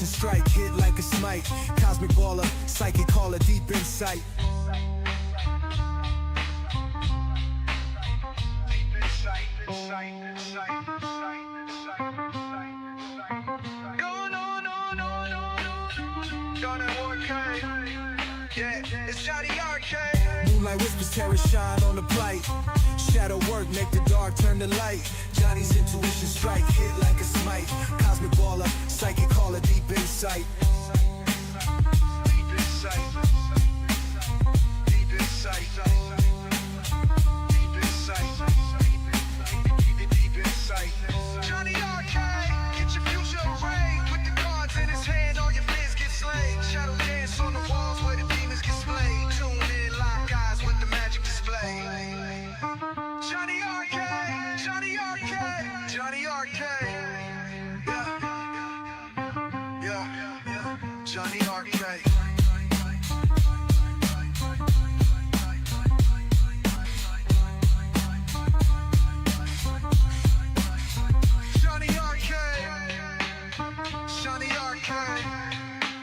intuition strike, hit like a smite. Cosmic baller, psychic caller, deep insight. Yeah, it's Jonny Arcade. Moonlight whispers, terror shine on the plight. Shadow work, make the dark turn to light. Johnny's intuition strike, hit like a smite. Cosmic baller, psychic caller, deep insight. Deep insight. Deep insight. Deep insight. Deep insight. Jonny Arcade, get your future arrayed. With the cards in his hand, all your fears get slain. Shadow dance on the walls where the demons get slayed. Tune in, lock eyes with the magic display. Jonny Arcade, Jonny Arcade, Jonny Arcade. Yeah, Jonny Arcade. Jonny Arcade,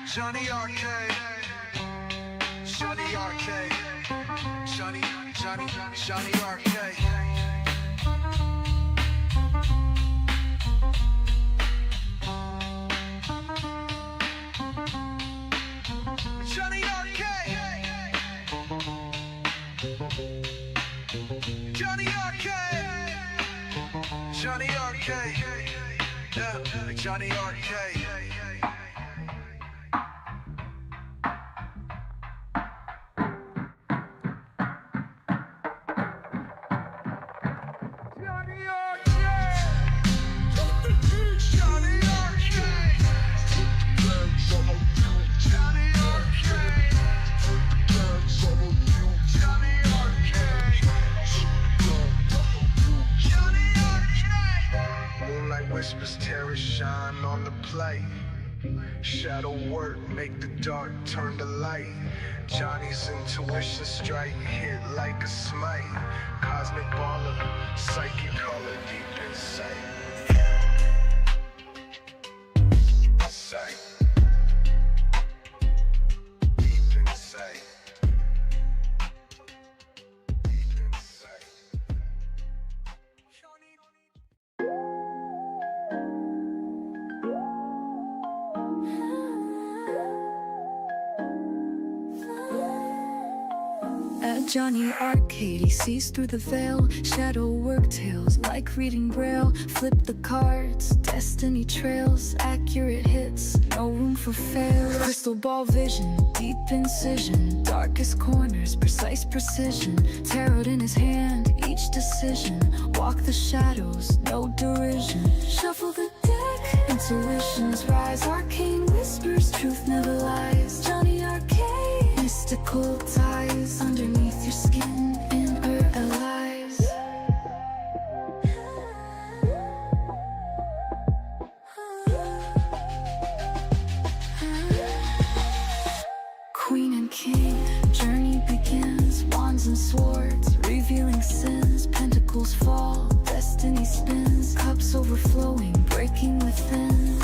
Jonny Arcade, Jonny Arcade, Jonny Arcade, Jonny Arcade. Jonny Arcade, Jonny Arcade, Jonny Arcade, yeah, Jonny Arcade. Whispers, terror shine on the plate. Shadow work, make the dark turn to light. Johnny's intuition strike, hit like a smite. Cosmic baller, psychic color, deep insight. Sight. Deep insight. Deep insight. At Jonny Arcade, he sees through the veil. Shadow work tales like reading braille. Flip the cards, destiny trails. Accurate hits, no room for fail. Crystal ball vision, deep incision. Darkest corners, precise precision. Tarot in his hand, each decision. Walk the shadows, no derision. Shuffle the deck, intuitions rise. Arcane whispers, truth never lies. Jonny Arcade, mystical ties. Underneath your skin, inner allies. Queen and king, journey begins. Wands and swords, revealing sins. Pentacles fall, destiny spins. Cups overflowing, breaking within.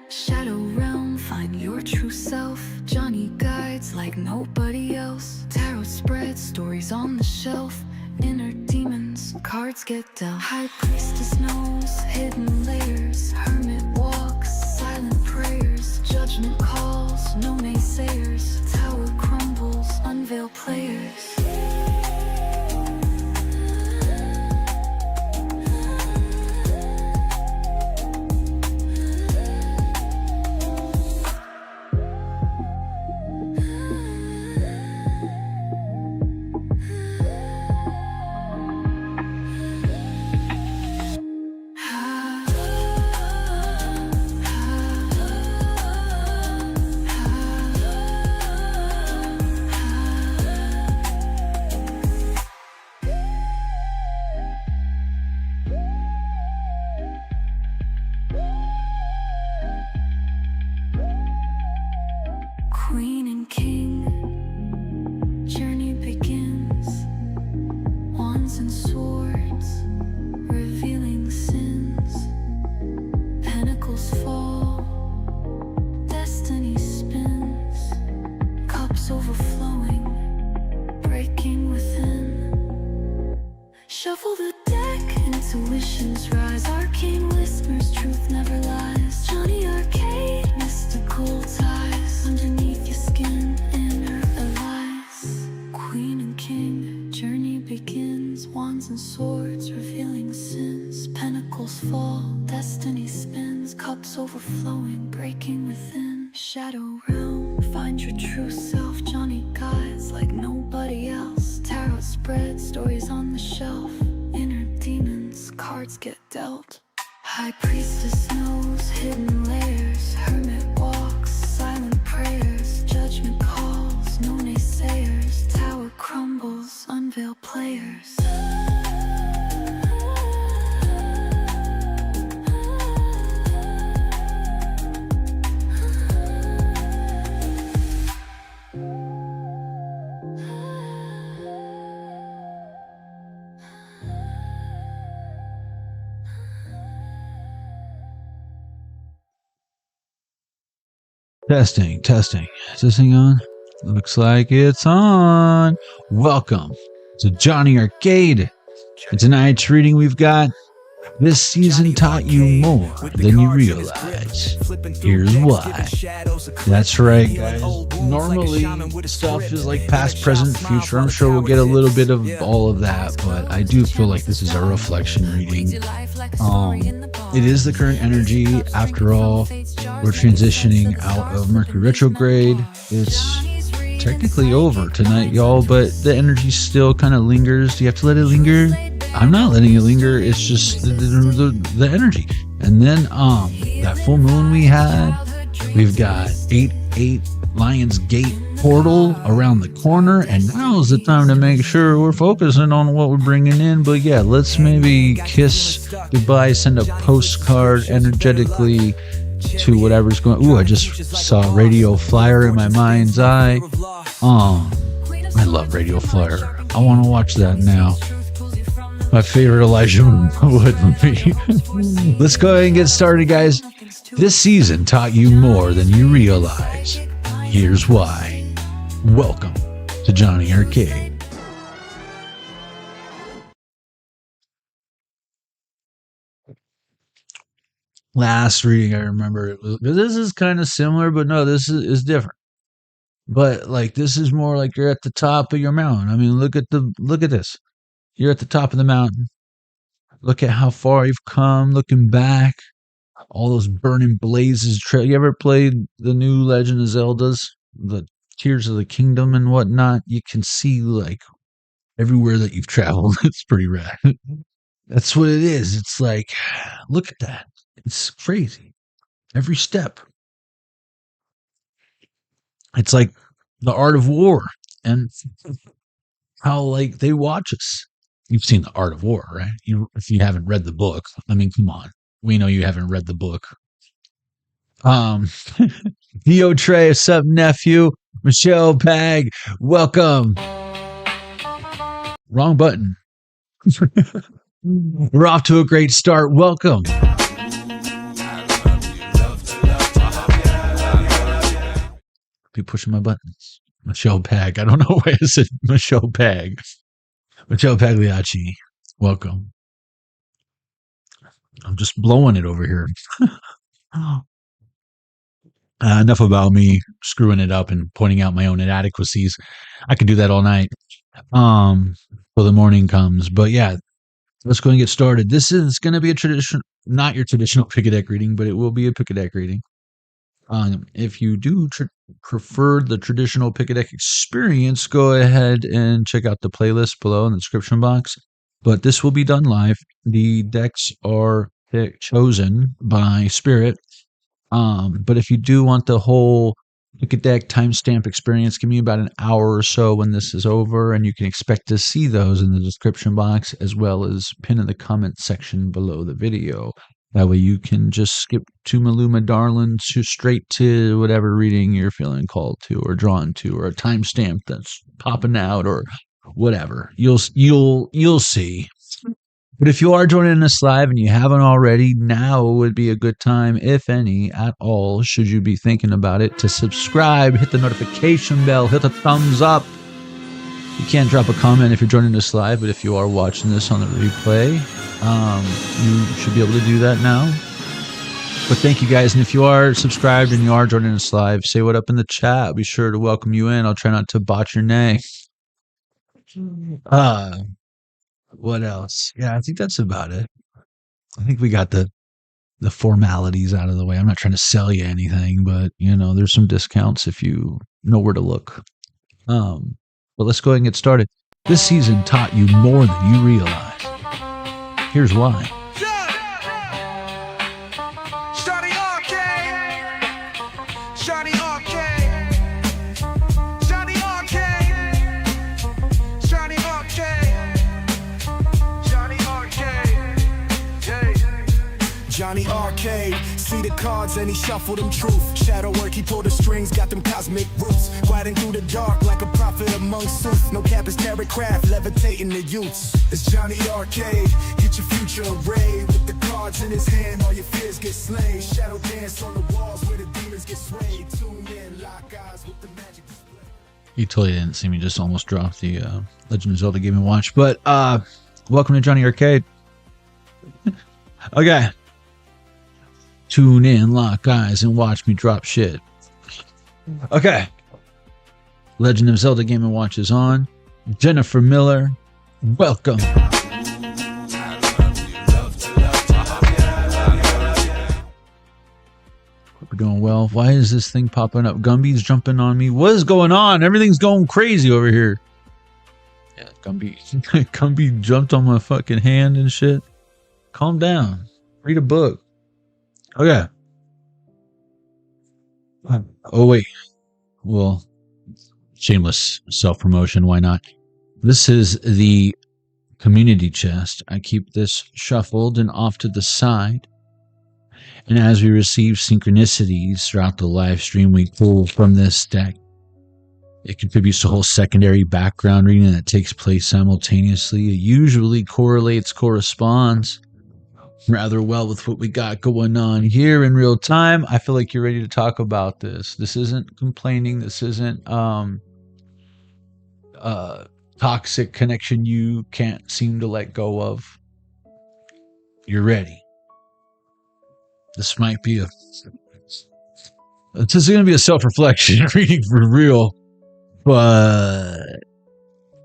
Shadow realm, find your true self. Jonny guides like nobody else. Tarot spreads, stories on the shelf. Inner demons, cards get dealt. High priestess knows hidden layers. Hermit walks, silent prayers. Judgment calls, no naysayers. Tower crumbles, unveil players. ashes rise, arcane whispers, truth never lies. Johnny Arcade, mystical ties, underneath your skin, inner allies. Queen and king, journey begins, wands and swords, revealing sins. Pentacles fall, destiny spins, cups overflowing, breaking within. Shadow realm, find your true self. Johnny guides like nobody else. Tarot spread, stories on the shelf. Inner demons, cards get dealt. High priestess knows hidden layers. Hermit walks, silent prayers. Judgment calls, no naysayers. Tower crumbles, unveil players. Testing. Is this thing on? Looks like it's on. Welcome to Jonny Arcade. And tonight's reading we've got This Season Taught You More Than You Realize. Here's why. That's right, guys. Normally, stuff is like past, present, future. I'm sure we'll get a little bit of all of that, but I do feel like this is a reflection reading. It is the current energy. After all, we're transitioning out of Mercury retrograde. It's technically over tonight, y'all, but the energy still kind of lingers. Do you have to let it linger? I'm not letting it linger. It's just the energy. And then that full moon we had, we've got 8 Lion's Gate portal around the corner, and now is the time to make sure we're focusing on what we're bringing in. But yeah, let's maybe kiss goodbye, send a postcard energetically to whatever's going. Ooh, I just saw Radio Flyer in my mind's eye. I love Radio Flyer. I want to watch that now. My favorite Elijah Wood movie. Let's go ahead and get started, guys. This season taught you more than you realize. Here's why. Welcome to Jonny Arcade. Last reading, I remember it was, this is kind of similar, but no, this is different. But like, this is more like you're at the top of your mountain. I mean, look at this. You're at the top of the mountain. Look at how far you've come. Looking back, all those burning blazes. You ever played the new Legend of Zeldas, the Tears of the Kingdom and whatnot? You can see like everywhere that you've traveled. It's pretty rad. That's what it is. It's like, look at that. It's crazy. Every step. It's like the art of war and how like they watch us. You've seen The Art of War, right? If you haven't read the book, I mean, come on. We know you haven't read the book. Dio Trey, what's up, nephew? Michelle Pag, welcome. Wrong button. We're off to a great start. Welcome. Be pushing my buttons. Michelle Pag. I don't know why I said Michelle Pag. Michelle Pagliacci, welcome. I'm just blowing it over here. Enough about me screwing it up and pointing out my own inadequacies. I could do that all night till the morning comes. But yeah, let's go and get started. This is going to be a tradition, not your traditional POKEDECK reading, but it will be a POKEDECK reading. If you do prefer the traditional POKEDECK experience, go ahead and check out the playlist below in the description box. But this will be done live. The decks are chosen by Spirit. But if you do want the whole POKEDECK timestamp experience, give me about an hour or so when this is over, and you can expect to see those in the description box as well as pin in the comment section below the video. That way you can just skip to Maluma Darlin to straight to whatever reading you're feeling called to or drawn to, or a timestamp that's popping out or whatever. You'll see. But if you are joining us live and you haven't already, now would be a good time, if any at all, should you be thinking about it, to subscribe, hit the notification bell, hit the thumbs up. You can't drop a comment if you're joining us live, but if you are watching this on the replay, you should be able to do that now. But thank you guys, and if you are subscribed and you are joining us live, say what up in the chat. I'll be sure to welcome you in. I'll try not to botch your name. What else? Yeah, I think that's about it. I think we got the formalities out of the way. I'm not trying to sell you anything, but you know, there's some discounts if you know where to look. But let's go ahead and get started. This season taught you more than you realize. Here's why. Johnny Arcade. Johnny Arcade. Johnny Arcade. Johnny Arcade. Johnny Arcade. Hey. Johnny Arcade, see the cards and he shuffled them truth. Shadow work, he pulled the strings, got them cosmic roots. Gliding through the dark like a prophet among suits. No cap is tarot craft, levitating the youths. It's Johnny Arcade, get your future arrayed. With the cards in his hand, all your fears get slain. Shadow dance on the walls where the demons get swayed. Tune in, lock eyes with the magic display. You totally didn't see me just almost drop the Legend of Zelda Game & Watch. But welcome to Johnny Arcade. Okay. Tune in, lock eyes, and watch me drop shit. Okay. Legend of Zelda Game & Watch is on. Jennifer Miller, welcome. We're doing well. Why is this thing popping up? Gumby's jumping on me. What is going on? Everything's going crazy over here. Yeah, Gumby jumped on my fucking hand and shit. Calm down. Read a book. Okay. Oh, wait. Well, shameless self-promotion. Why not? This is the community chest. I keep this shuffled and off to the side. And as we receive synchronicities throughout the live stream, we pull from this deck. It contributes to a whole secondary background reading that takes place simultaneously. It usually corresponds rather well with what we got going on here in real time. I feel like you're ready to talk about this. This isn't complaining. This isn't toxic connection you can't seem to let go of. You're ready. This might be this is going to be a self-reflection reading for real, but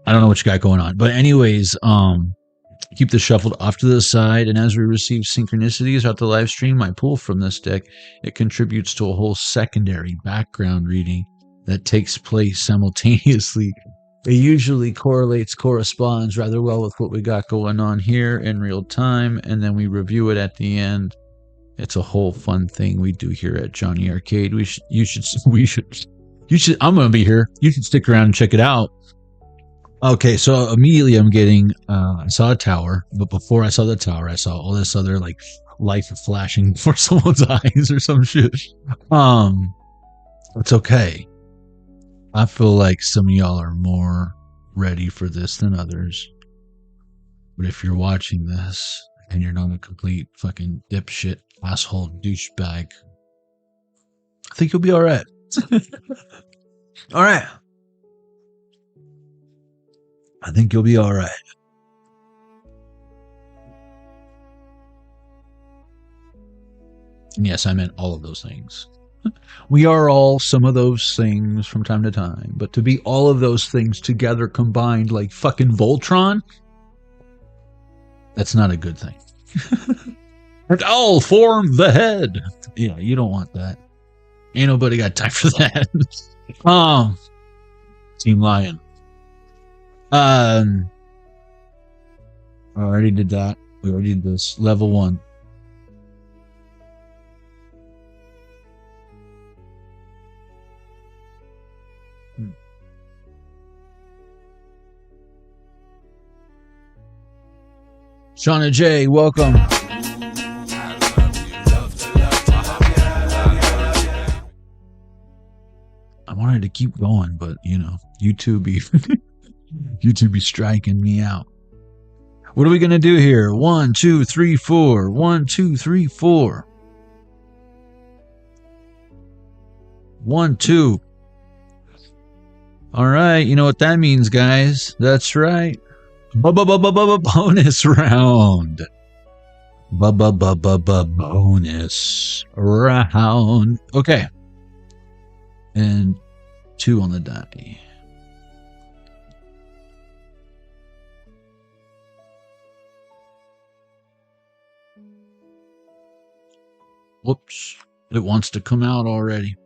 I don't know what you got going on. But anyways, keep this shuffled off to the side, and as we receive synchronicities throughout the live stream, I pull from this deck. It contributes to a whole secondary background reading that takes place simultaneously. It usually corresponds rather well with what we got going on here in real time, and then we review it at the end. It's a whole fun thing we do here at Johnny Arcade. You should. I'm gonna be here. You should stick around and check it out. Okay, so immediately I'm getting, I saw a tower, but before I saw the tower, I saw all this other, like, light flashing for someone's eyes or some shit. It's okay. I feel like some of y'all are more ready for this than others. But if you're watching this, and you're not a complete fucking dipshit, asshole, douchebag, I think you'll be alright. Alright. I think you'll be all right. And yes, I meant all of those things. We are all some of those things from time to time, but to be all of those things together combined like fucking Voltron, that's not a good thing. And all form the head. Yeah, you don't want that. Ain't nobody got time for that. Team Lion. I already did that. We already did this. Level 1. Shauna J, welcome. I wanted to keep going, but you know, YouTube be striking me out. What are we gonna do here? 1, 2, 3, 4. 1, 2, 3, 4. 1, 2. All right, you know what that means, guys. That's right. Bonus round. Bonus round. Okay. And 2 on the die. Whoops. It wants to come out already.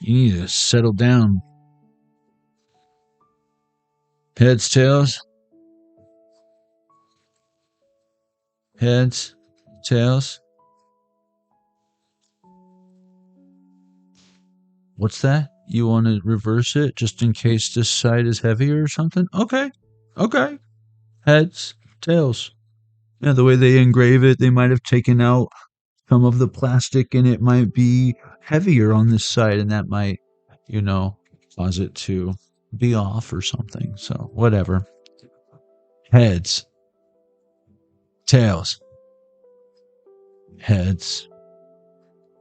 You need to settle down. Heads, tails. Heads, tails. What's that? You want to reverse it just in case this side is heavier or something? Okay. Okay. Heads, tails. Yeah, the way they engrave it, they might have taken out some of the plastic and it might be heavier on this side and that might, you know, cause it to be off or something. So, whatever. Heads. Tails. Heads.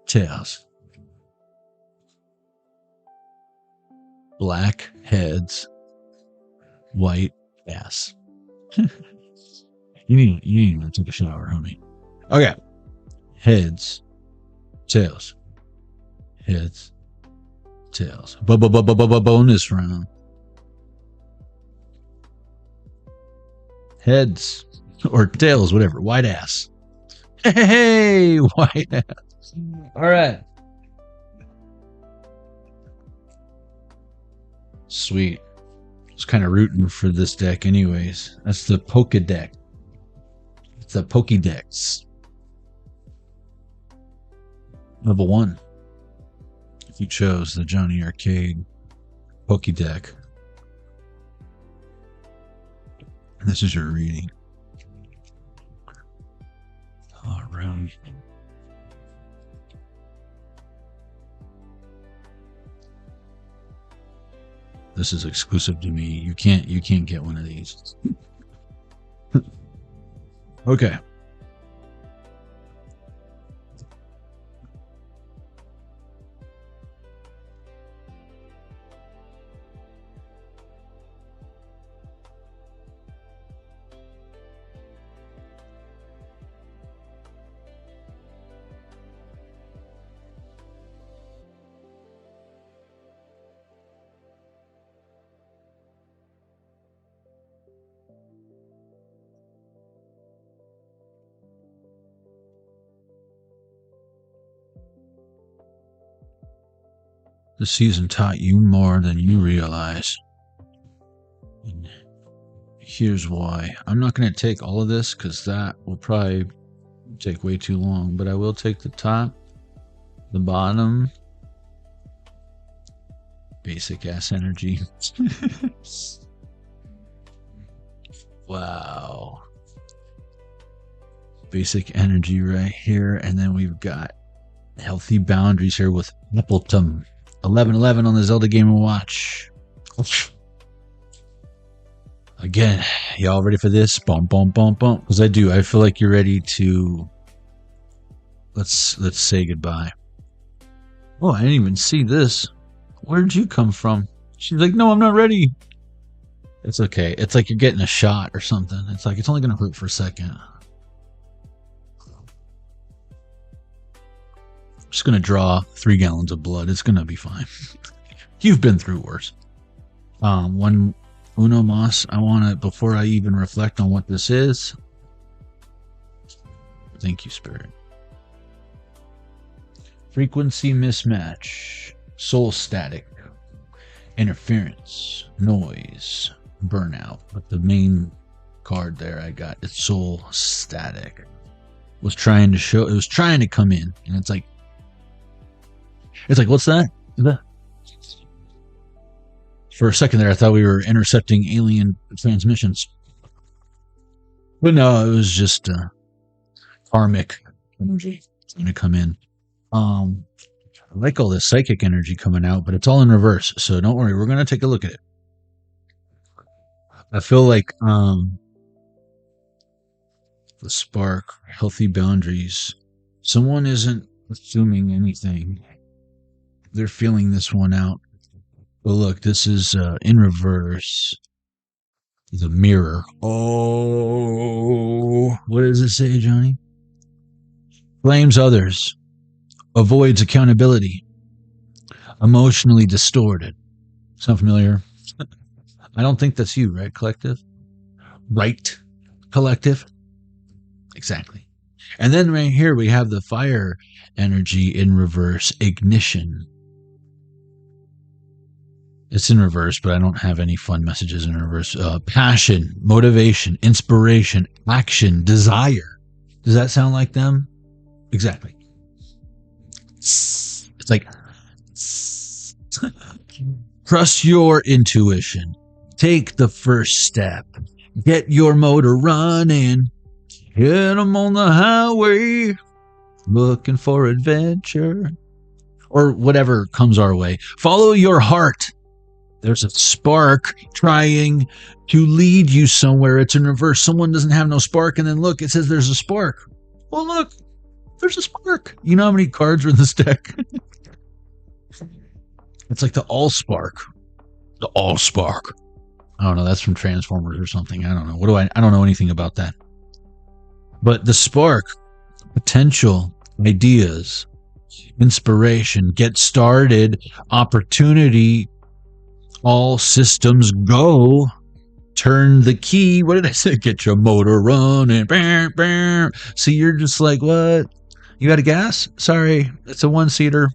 Tails. Black heads. White ass. You need to take a shower, homie. Okay. Heads. Tails. Heads. Tails. Bonus round. Heads. Or tails, whatever. White ass. Hey, white ass. All right. Sweet. I was kind of rooting for this deck anyways. That's the POKEDECK. It's the POKEDECKs. Level 1. If you chose the Jonny Arcade POKEDECK. This is your reading. All right. This is exclusive to me. You can't get one of these. Okay. The season taught you more than you realize. And here's why. I'm not going to take all of this because that will probably take way too long, but I will take the top, the bottom, basic ass energy. Wow. Basic energy right here, and then we've got healthy boundaries here with Appleton. 1111 on the Zelda Game & Watch. Again, y'all ready for this? Bump, bump, bump, bump. Because I do. I feel like you're ready to... Let's say goodbye. Oh, I didn't even see this. Where'd you come from? She's like, no, I'm not ready. It's okay. It's like you're getting a shot or something. It's like, it's only going to hurt for a second. Just gonna draw 3 gallons of blood. It's gonna be fine. You've been through worse. One Uno Mas. I want to, before I even reflect on what this is. Thank you, Spirit. Frequency mismatch. Soul static. Interference. Noise. Burnout. But the main card there I got is soul static. Was trying to show. It was trying to come in, and it's like. It's like, what's that? For a second there, I thought we were intercepting alien transmissions. But no, it was just karmic energy going to come in. I like all this psychic energy coming out, but it's all in reverse. So don't worry, we're going to take a look at it. I feel like the spark, healthy boundaries. Someone isn't assuming anything. They're feeling this one out. Well, look, this is in reverse. The mirror. Oh, what does it say, Johnny? Blames others. Avoids accountability. Emotionally distorted. Sound familiar? I don't think that's you, right, collective? Right, collective? Exactly. And then right here we have the fire energy in reverse, ignition. It's in reverse, but I don't have any fun messages in reverse. Passion, motivation, inspiration, action, desire. Does that sound like them? Exactly. It's like, trust your intuition. Take the first step. Get your motor running. Hit 'em on the highway. Looking for adventure. Or whatever comes our way. Follow your heart. There's a spark trying to lead you somewhere. It's in reverse. Someone doesn't have no spark, and then look, it says there's a spark. Well, look, there's a spark. You know how many cards are in this deck? It's like the all-spark. The all-spark. I don't know. That's from Transformers or something. I don't know. I don't know anything about that. But the spark, potential, ideas, inspiration, get started, opportunity, all systems go, turn the key. What did I say? Get your motor running. Bam, bam. See, you're just like, what? You got a gas? Sorry, it's a one-seater.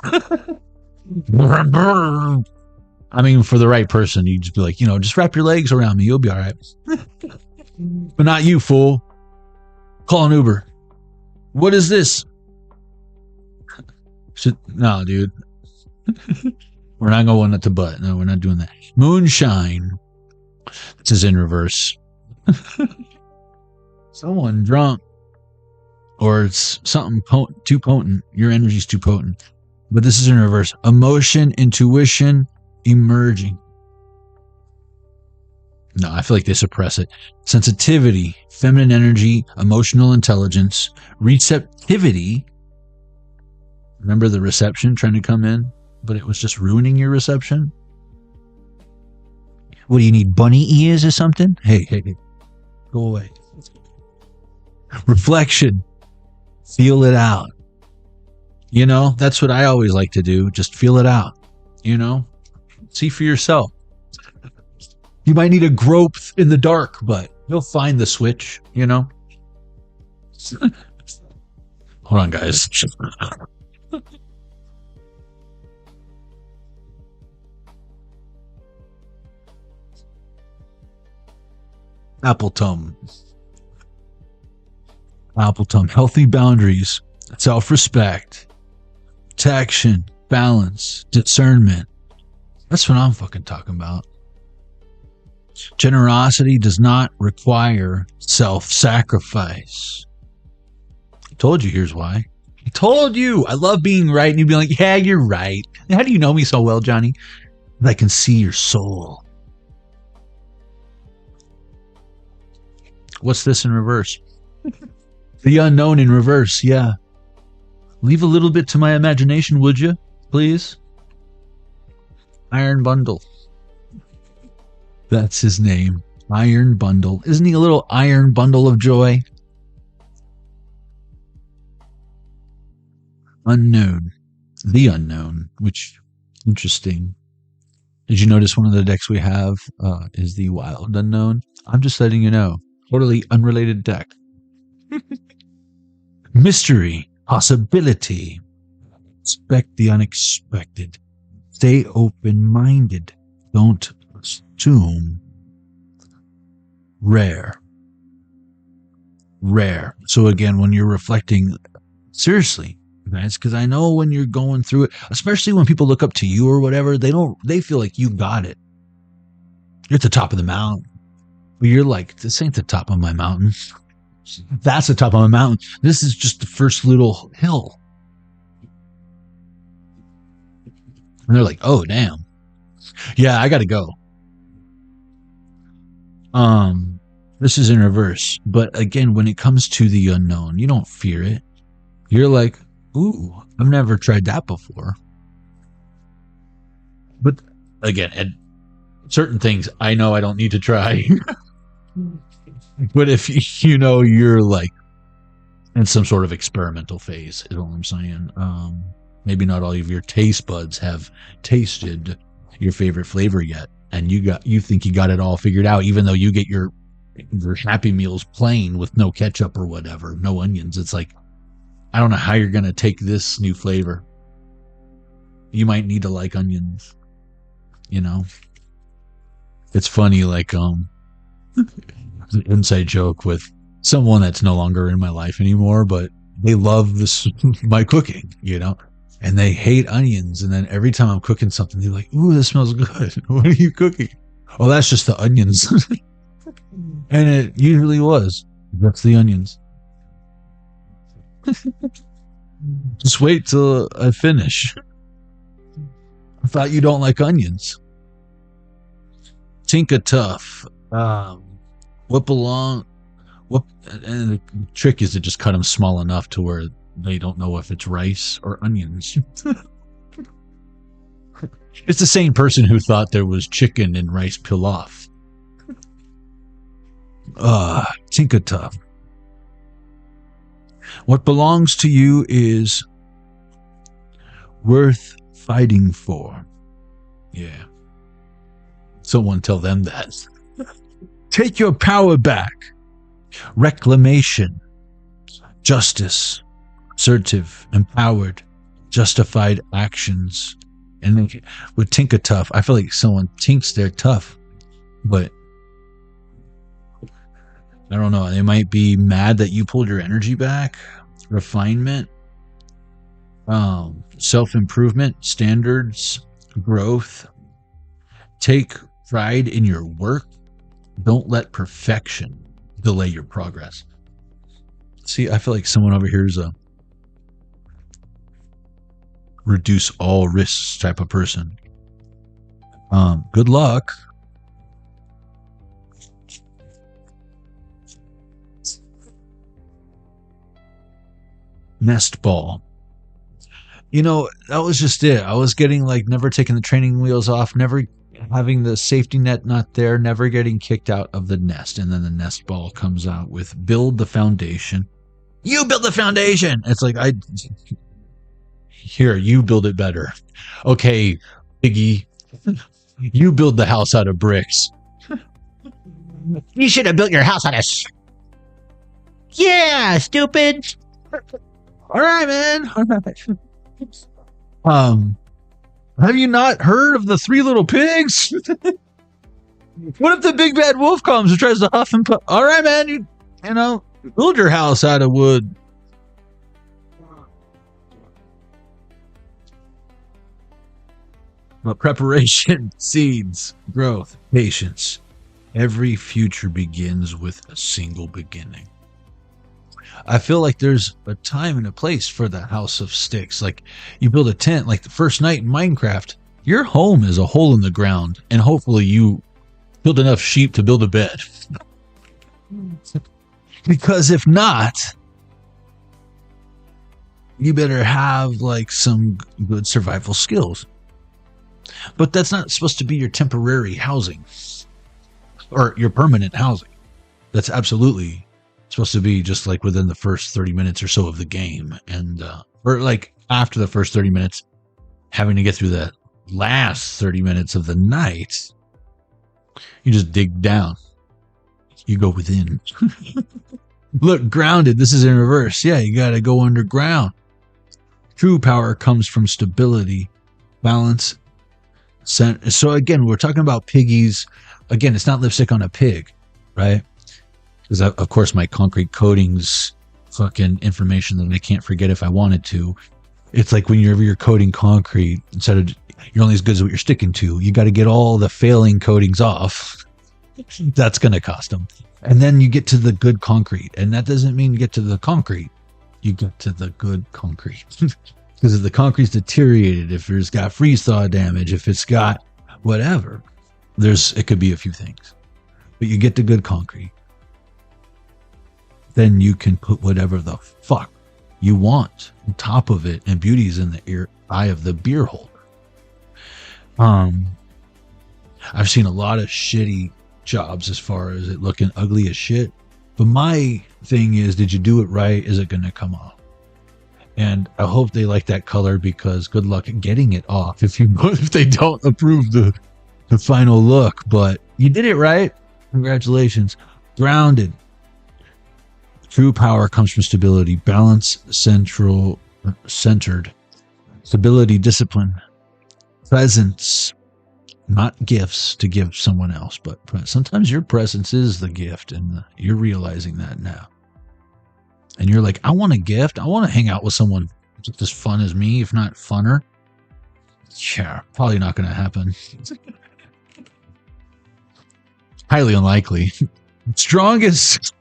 I mean, for the right person, you'd just be like, just wrap your legs around me. You'll be all right. But not you, fool. Call an Uber. What is this? No, dude. We're not going at the butt. No, we're not doing that. Moonshine. This is in reverse. Someone drunk. Or it's something too potent. Your energy's too potent. But this is in reverse. Emotion, intuition, emerging. No, I feel like they suppress it. Sensitivity, feminine energy, emotional intelligence, receptivity. Remember the reception trying to come in? But it was just ruining your reception? What do you need, bunny ears or something? Hey, go away. Reflection. Feel it out. That's what I always like to do. Just feel it out. See for yourself. You might need a grope in the dark, but you'll find the switch, Hold on, guys. Appleton. Healthy boundaries, self-respect, protection, balance, discernment. That's what I'm fucking talking about. Generosity does not require self-sacrifice. I told you here's why. I told you. I love being right. And you'd be like, yeah, you're right. How do you know me so well, Johnny? I can see your soul. What's this in reverse? The unknown in reverse, yeah. Leave a little bit to my imagination, would you? Please? Iron Bundle. That's his name. Iron Bundle. Isn't he a little iron bundle of joy? Unknown. The unknown, which, interesting. Did you notice one of the decks we have is the Wild Unknown? I'm just letting you know. Totally unrelated deck. Mystery. Possibility. Expect the unexpected. Stay open-minded. Don't assume. Rare. So again, when you're reflecting, seriously, guys, because I know when you're going through it, especially when people look up to you or whatever, they feel like you got it. You're at the top of the mountain. But you're like, this ain't the top of my mountain. That's the top of my mountain. This is just the first little hill. And they're like, oh, damn. Yeah, I got to go. This is in reverse. But again, when it comes to the unknown, you don't fear it. You're like, ooh, I've never tried that before. But again, and certain things I know I don't need to try. But if you know you're like in some sort of experimental phase, is all I'm saying. Maybe not all of your taste buds have tasted your favorite flavor yet, and you think you got it all figured out, even though you get your Happy Meals plain with no ketchup or whatever, no onions. It's like, I don't know how you're gonna take this new flavor. You might need to like onions, you know. It's funny, like an inside joke with someone that's no longer in my life anymore, but they love this my cooking, you know, and they hate onions. And then every time I'm cooking something, they're like, "Ooh, this smells good. What are you cooking?" Oh, that's just the onions. And it usually was. That's the onions. Just wait till I finish. I thought you don't like onions. Tinka Tough. Whip along. And the trick is to just cut them small enough to where they don't know if it's rice or onions. It's the same person who thought there was chicken in rice pilaf. Tinka Tough. What belongs to you is worth fighting for. Yeah. Someone tell them that. Take your power back. Reclamation. Justice. Assertive. Empowered. Justified actions. And then with Tinka Tough, I feel like someone thinks they're tough, but I don't know. They might be mad that you pulled your energy back. Refinement. Self-improvement. Standards. Growth. Take pride in your work. Don't let perfection delay your progress. See, I feel like someone over here is a reduce all risks type of person. Good luck. Nest ball. You know, that was just it. I was getting like never taking the training wheels off, never having the safety net not there, never getting kicked out of the nest. And then the nest ball comes out with build the foundation. You build the foundation. It's like, here, you build it better. Okay, Piggy, you build the house out of bricks. You should have built your house out of... Yeah, stupid. All right, man. All right. Have you not heard of the Three Little Pigs? What if the big bad wolf comes and tries to huff and puff? All right, man. You know, build your house out of wood. But preparation, seeds, growth, patience. Every future begins with a single beginning. I feel like there's a time and a place for the house of sticks. Like you build a tent, like the first night in Minecraft, your home is a hole in the ground, and hopefully you build enough sheep to build a bed. Because if not, you better have like some good survival skills. But that's not supposed to be your temporary housing or your permanent housing. That's absolutely supposed to be just like within the first 30 minutes or so of the game. And, or like after the first 30 minutes, having to get through the last 30 minutes of the night, you just dig down. You go within. Look, grounded. This is in reverse. Yeah, you got to go underground. True power comes from stability, balance. So again, we're talking about piggies. Again, it's not lipstick on a pig, right? Because of course my concrete coatings fucking information that I can't forget if I wanted to. It's like whenever you're coating concrete, instead of you're only as good as what you're sticking to, you got to get all the failing coatings off. That's going to cost them. And then you get to the good concrete. And that doesn't mean you get to the concrete. You get to the good concrete. Because if the concrete's deteriorated, if it's got freeze thaw damage, if it's got whatever, it could be a few things. But you get to good concrete. Then you can put whatever the fuck you want on top of it, and beauty's in the eye of the beer holder. I've seen a lot of shitty jobs as far as it looking ugly as shit. But my thing is, did you do it right? Is it going to come off? And I hope they like that color, because good luck getting it off if they don't approve the final look. But you did it right. Congratulations. Grounded. True power comes from stability, balance, centered, stability, discipline, presence, not gifts to give someone else, but sometimes your presence is the gift, and you're realizing that now. And you're like, I want a gift. I want to hang out with someone just as fun as me, if not funner. Yeah, probably not going to happen. Highly unlikely. Strongest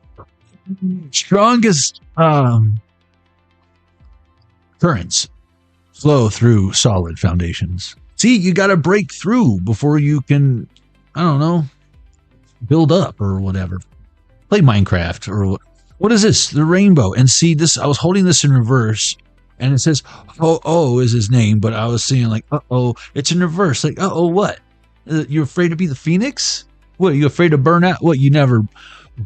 currents flow through solid foundations. See, you got to break through before you can, I don't know, build up or whatever. Play Minecraft or what is this? The rainbow. And see this, I was holding this in reverse, and it says, oh is his name, but I was seeing like, it's in reverse. Like, what? You're afraid to be the phoenix? What, you afraid to burn out? What, you never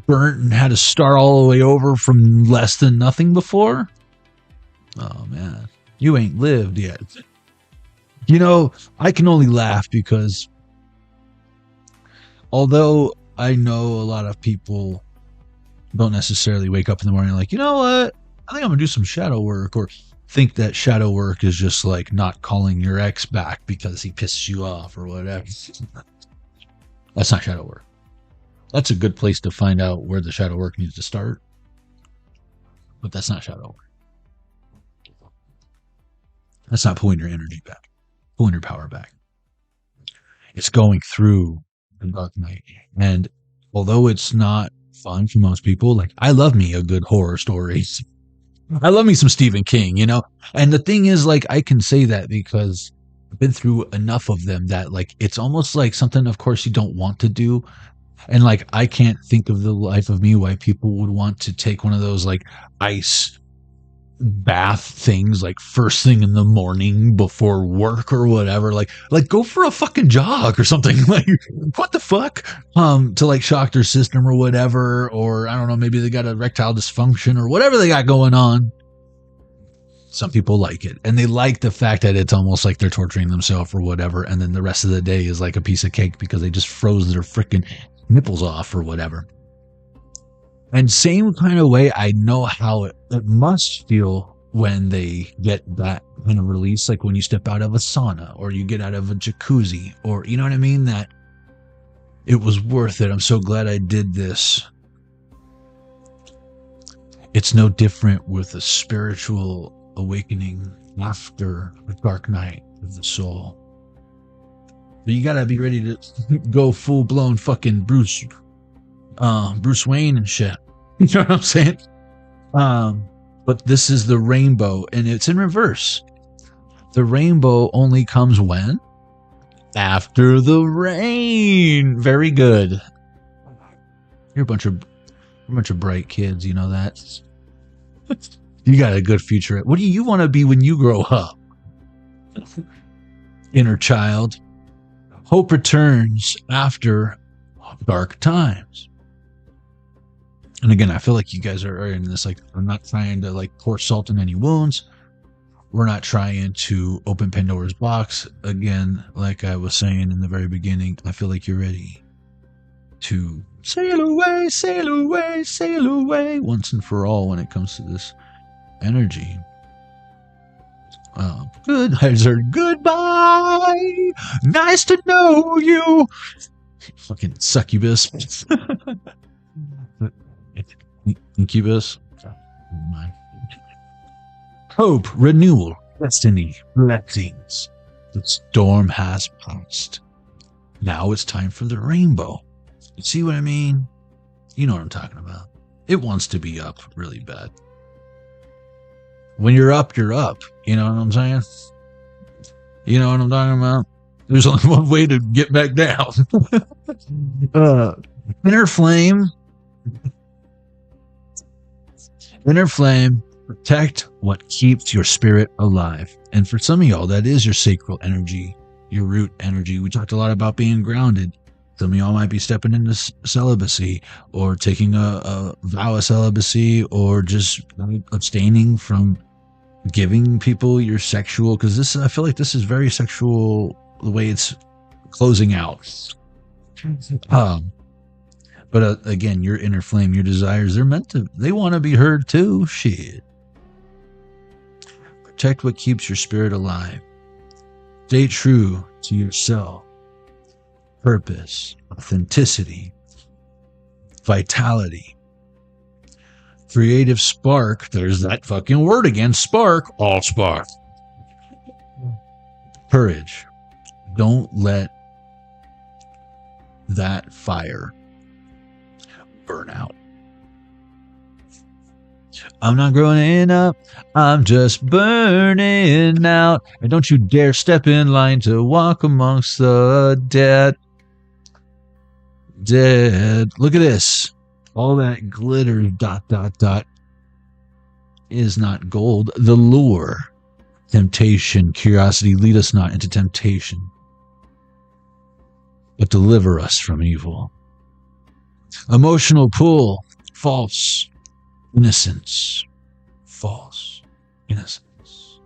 burnt and had to start all the way over from less than nothing before? Oh man, you ain't lived yet. You know, I can only laugh because although I know a lot of people don't necessarily wake up in the morning like, you know what, I think I'm gonna do some shadow work, or think that shadow work is just like not calling your ex back because he pisses you off or whatever. That's not shadow work. That's a good place to find out where the shadow work needs to start, but that's not shadow work. That's not pulling your energy back, pulling your power back. It's going through the dark night. And although it's not fun for most people, like, I love me a good horror story. I love me some Stephen King, you know? And the thing is, like, I can say that because I've been through enough of them that, like, it's almost like something, of course, you don't want to do. And, like, I can't think of the life of me why people would want to take one of those, like, ice bath things, like, first thing in the morning before work or whatever. Like go for a fucking jog or something. Like, what the fuck? To, like, shock their system or whatever. Or, I don't know, maybe they got erectile dysfunction or whatever they got going on. Some people like it, and they like the fact that it's almost like they're torturing themselves or whatever, and then the rest of the day is like a piece of cake because they just froze their freaking nipples off or whatever. And same kind of way, I know how it must feel when they get that kind of release, like when you step out of a sauna or you get out of a jacuzzi, or, you know what I mean, that it was worth it. I'm so glad I did this. It's no different with a spiritual awakening after the dark night of the soul. But you gotta be ready to go full blown fucking Bruce Wayne and shit. You know what I'm saying? But this is the rainbow, and it's in reverse. The rainbow only comes when? After the rain. Very good. You're a bunch of bright kids, you know that. You got a good future. What do you want to be when you grow up? Inner child. Hope returns after dark times. And again, I feel like you guys are in this, like, we're not trying to, like, pour salt in any wounds. We're not trying to open Pandora's box. Again, like I was saying in the very beginning, I feel like you're ready to sail away, sail away, sail away once and for all when it comes to this energy. Good eyes are goodbye. Nice to know you. Fucking succubus. Incubus. Hope, renewal, destiny, blessings. The storm has passed. Now it's time for the rainbow. You see what I mean? You know what I'm talking about. It wants to be up really bad. When you're up, you're up. You know what I'm saying? You know what I'm talking about? There's only one way to get back down. Inner flame. Inner flame. Protect what keeps your spirit alive. And for some of y'all, that is your sacral energy your root energy. We talked a lot about being grounded. Some of y'all might be stepping into celibacy or taking a vow of celibacy or just abstaining from giving people your sexual, because this, I feel like this is very sexual the way it's closing out. But again, your inner flame, your desires, they want to be heard too. Shit. Protect what keeps your spirit alive. Stay true to yourself. Purpose, authenticity, vitality, creative spark. There's that fucking word again. Spark. All spark. Courage. Don't let that fire burn out. I'm not growing up, I'm just burning out. And don't you dare step in line to walk amongst the dead. Look at this. All that glitter ... is not gold. The lure, temptation, curiosity, lead us not into temptation, but deliver us from evil. Emotional pull, false innocence. False innocence.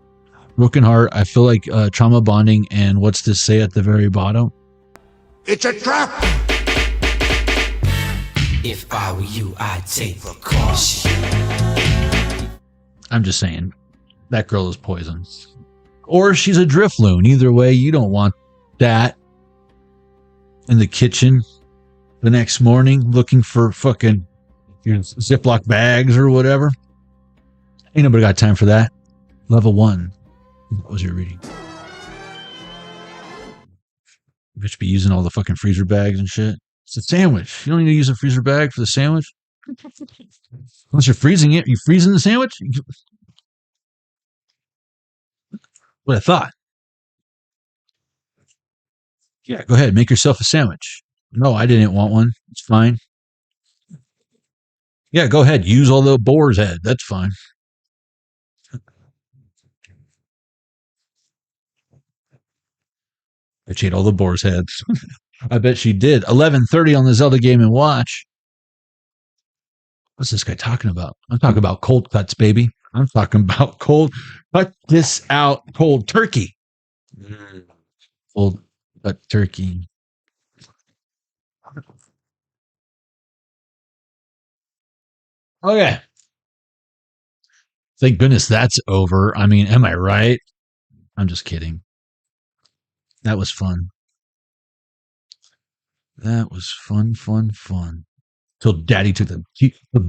Broken heart, I feel like trauma bonding, and what's this say at the very bottom? It's a trap! If I were you, I'd take precaution. I'm just saying, that girl is poison. Or she's a drift loon. Either way, you don't want that in the kitchen the next morning looking for fucking Ziploc bags or whatever. Ain't nobody got time for that. Level 1. What was your reading? You bitch be using all the fucking freezer bags and shit. It's a sandwich. You don't need to use a freezer bag for the sandwich. Unless you're freezing it. Are you freezing the sandwich? What I thought. Yeah, go ahead. Make yourself a sandwich. No, I didn't want one. It's fine. Yeah, go ahead. Use all the boar's head. That's fine. I ate all the boar's heads. I bet she did. 11:30 on the Zelda Game & Watch. What's this guy talking about? I'm talking about cold cuts, baby. I'm talking about cold. Cut this out. Cold turkey. Cold cut turkey. Okay. Thank goodness that's over. I mean, am I right? I'm just kidding. That was fun. That was fun. Till Daddy took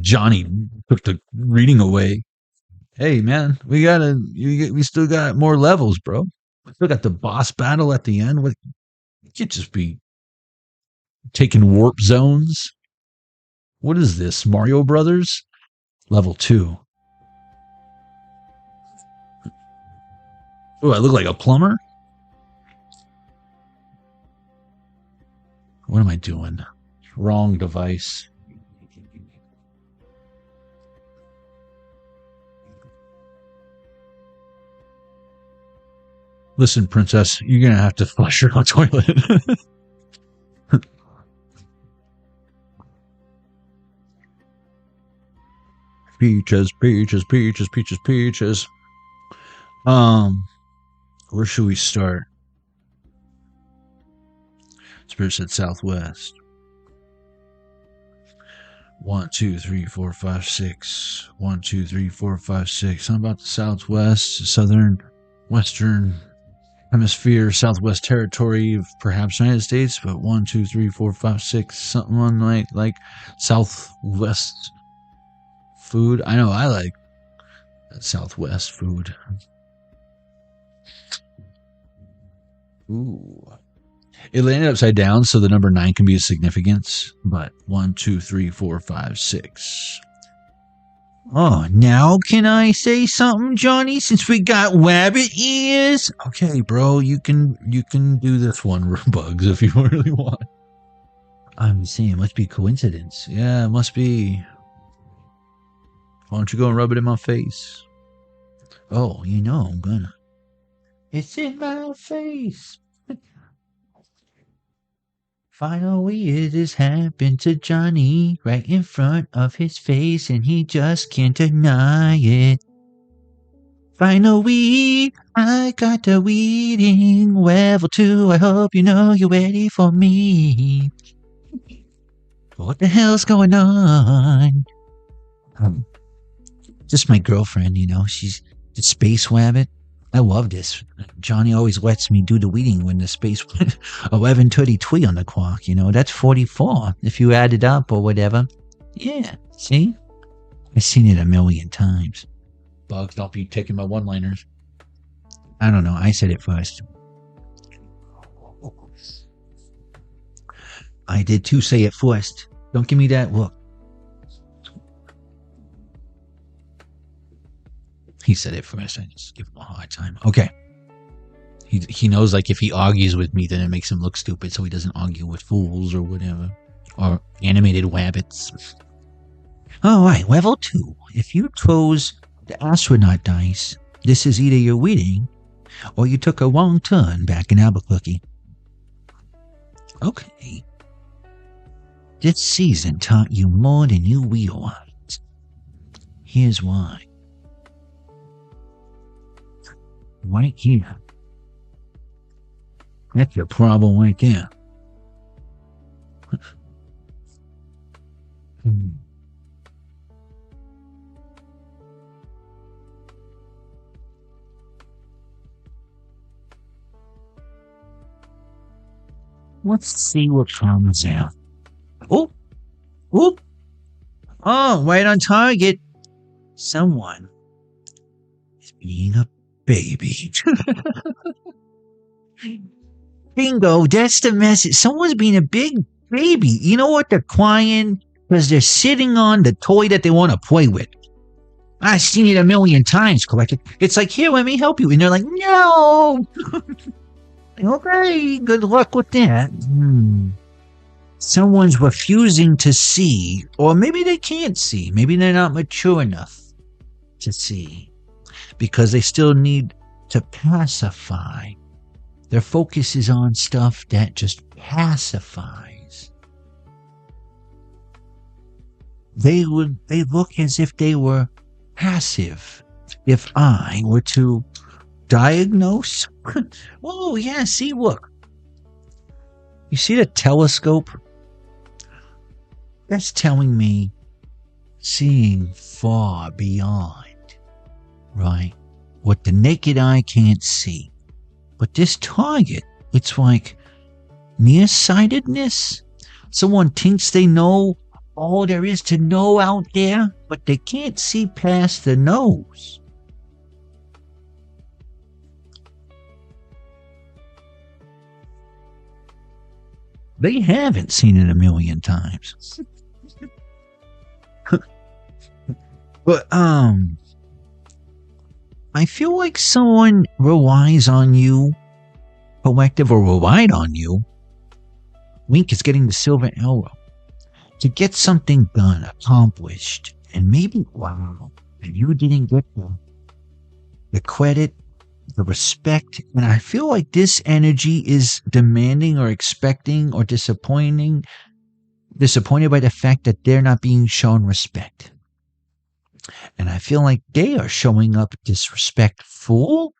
Jonny took the reading away. Hey man, we still got more levels, bro. We still got the boss battle at the end. You can't just be taking warp zones. What is this? Mario Brothers? Level 2. Oh, I look like a plumber? What am I doing? Wrong device. Listen, princess, you're going to have to flush your toilet. Peaches. Where should we start? Spirit said southwest. 1, 2, 3, 4, 5, 6. 1, 2, 3, 4, 5, 6. How about the southwest, southern, western hemisphere, southwest territory of perhaps United States, but 1, 2, 3, 4, 5, 6, something on like southwest food. I know I like that southwest food. Ooh. It landed upside down, so the number 9 can be a significance. But 1, 2, 3, 4, 5, 6. Oh, now can I say something, Johnny? Since we got rabbit ears, okay, bro, you can do this one, Bugs, if you really want. I'm saying it must be coincidence. Yeah, it must be. Why don't you go and rub it in my face? Oh, I'm gonna. It's in my face. Finally, it has happened to Johnny right in front of his face, and he just can't deny it. Finally, I got the reading level 2. I hope you know you're ready for me. What the hell's going on? Just my girlfriend, she's the space rabbit. I love this. Johnny always lets me do the reading when the space 11:33 on the clock. That's 44 if you add it up or whatever. Yeah, see? I've seen it a million times. Bugs, don't be taking my one-liners. I don't know. I said it first. I did too say it first. Don't give me that look. He said it first. I just give him a hard time. Okay. He knows, like, if he argues with me, then it makes him look stupid, so he doesn't argue with fools or whatever. Or animated rabbits. Alright, level 2. If you chose the astronaut dice, this is either your reading, or you took a wrong turn back in Albuquerque. Okay. This season taught you more than you realized. Here's why. Right here. That's your problem right there. Let's see what comes out. Oh! Oh! Oh, right on target. Someone is being a baby. Bingo, that's the message. Someone's being a big baby. You know what? They're crying because they're sitting on the toy that they want to play with. I've seen it a million times, collected. It's like, here, let me help you. And they're like, no! Okay, good luck with that. Someone's refusing to see, or maybe they can't see. Maybe they're not mature enough to see, because they still need to pacify. Their focus is on stuff that just pacifies. They look as if they were passive. If I were to diagnose, oh yeah, see, look. You see the telescope? That's telling me seeing far beyond, right? What the naked eye can't see. But this target, it's like nearsightedness. Someone thinks they know all there is to know out there, but they can't see past the nose. They haven't seen it a million times. But, I feel like someone relies on you, collective, or relied on you. Wink is getting the silver arrow to get something done, accomplished, and maybe, wow, and you didn't get the credit, the respect, and I feel like this energy is demanding or expecting or disappointed by the fact that they're not being shown respect. And I feel like they are showing up disrespectful,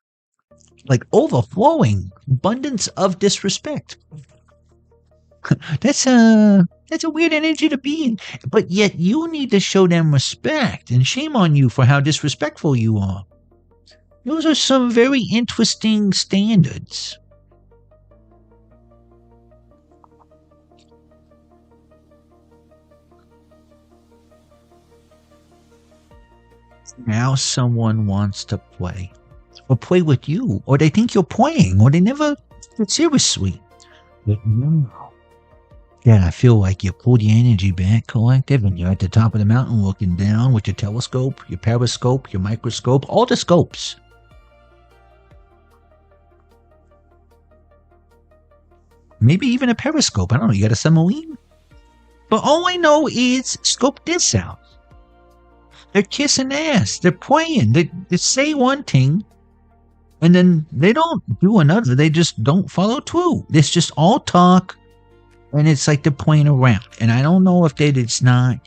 like overflowing, abundance of disrespect. That's a weird energy to be in. But yet you need to show them respect, and shame on you for how disrespectful you are. Those are some very interesting standards. Now someone wants to play. Or play with you. Or they think you're playing. Or they never take it seriously. But no. Yeah, I feel like you pull the energy back, collective, and you're at the top of the mountain looking down with your telescope, your periscope, your microscope, all the scopes. Maybe even a periscope. I don't know. You got a submarine? But all I know is scope this out. They're kissing ass. They're playing. They say one thing, and then they don't do another. They just don't follow through. It's just all talk And it's like they're playing around. And I don't know if it's not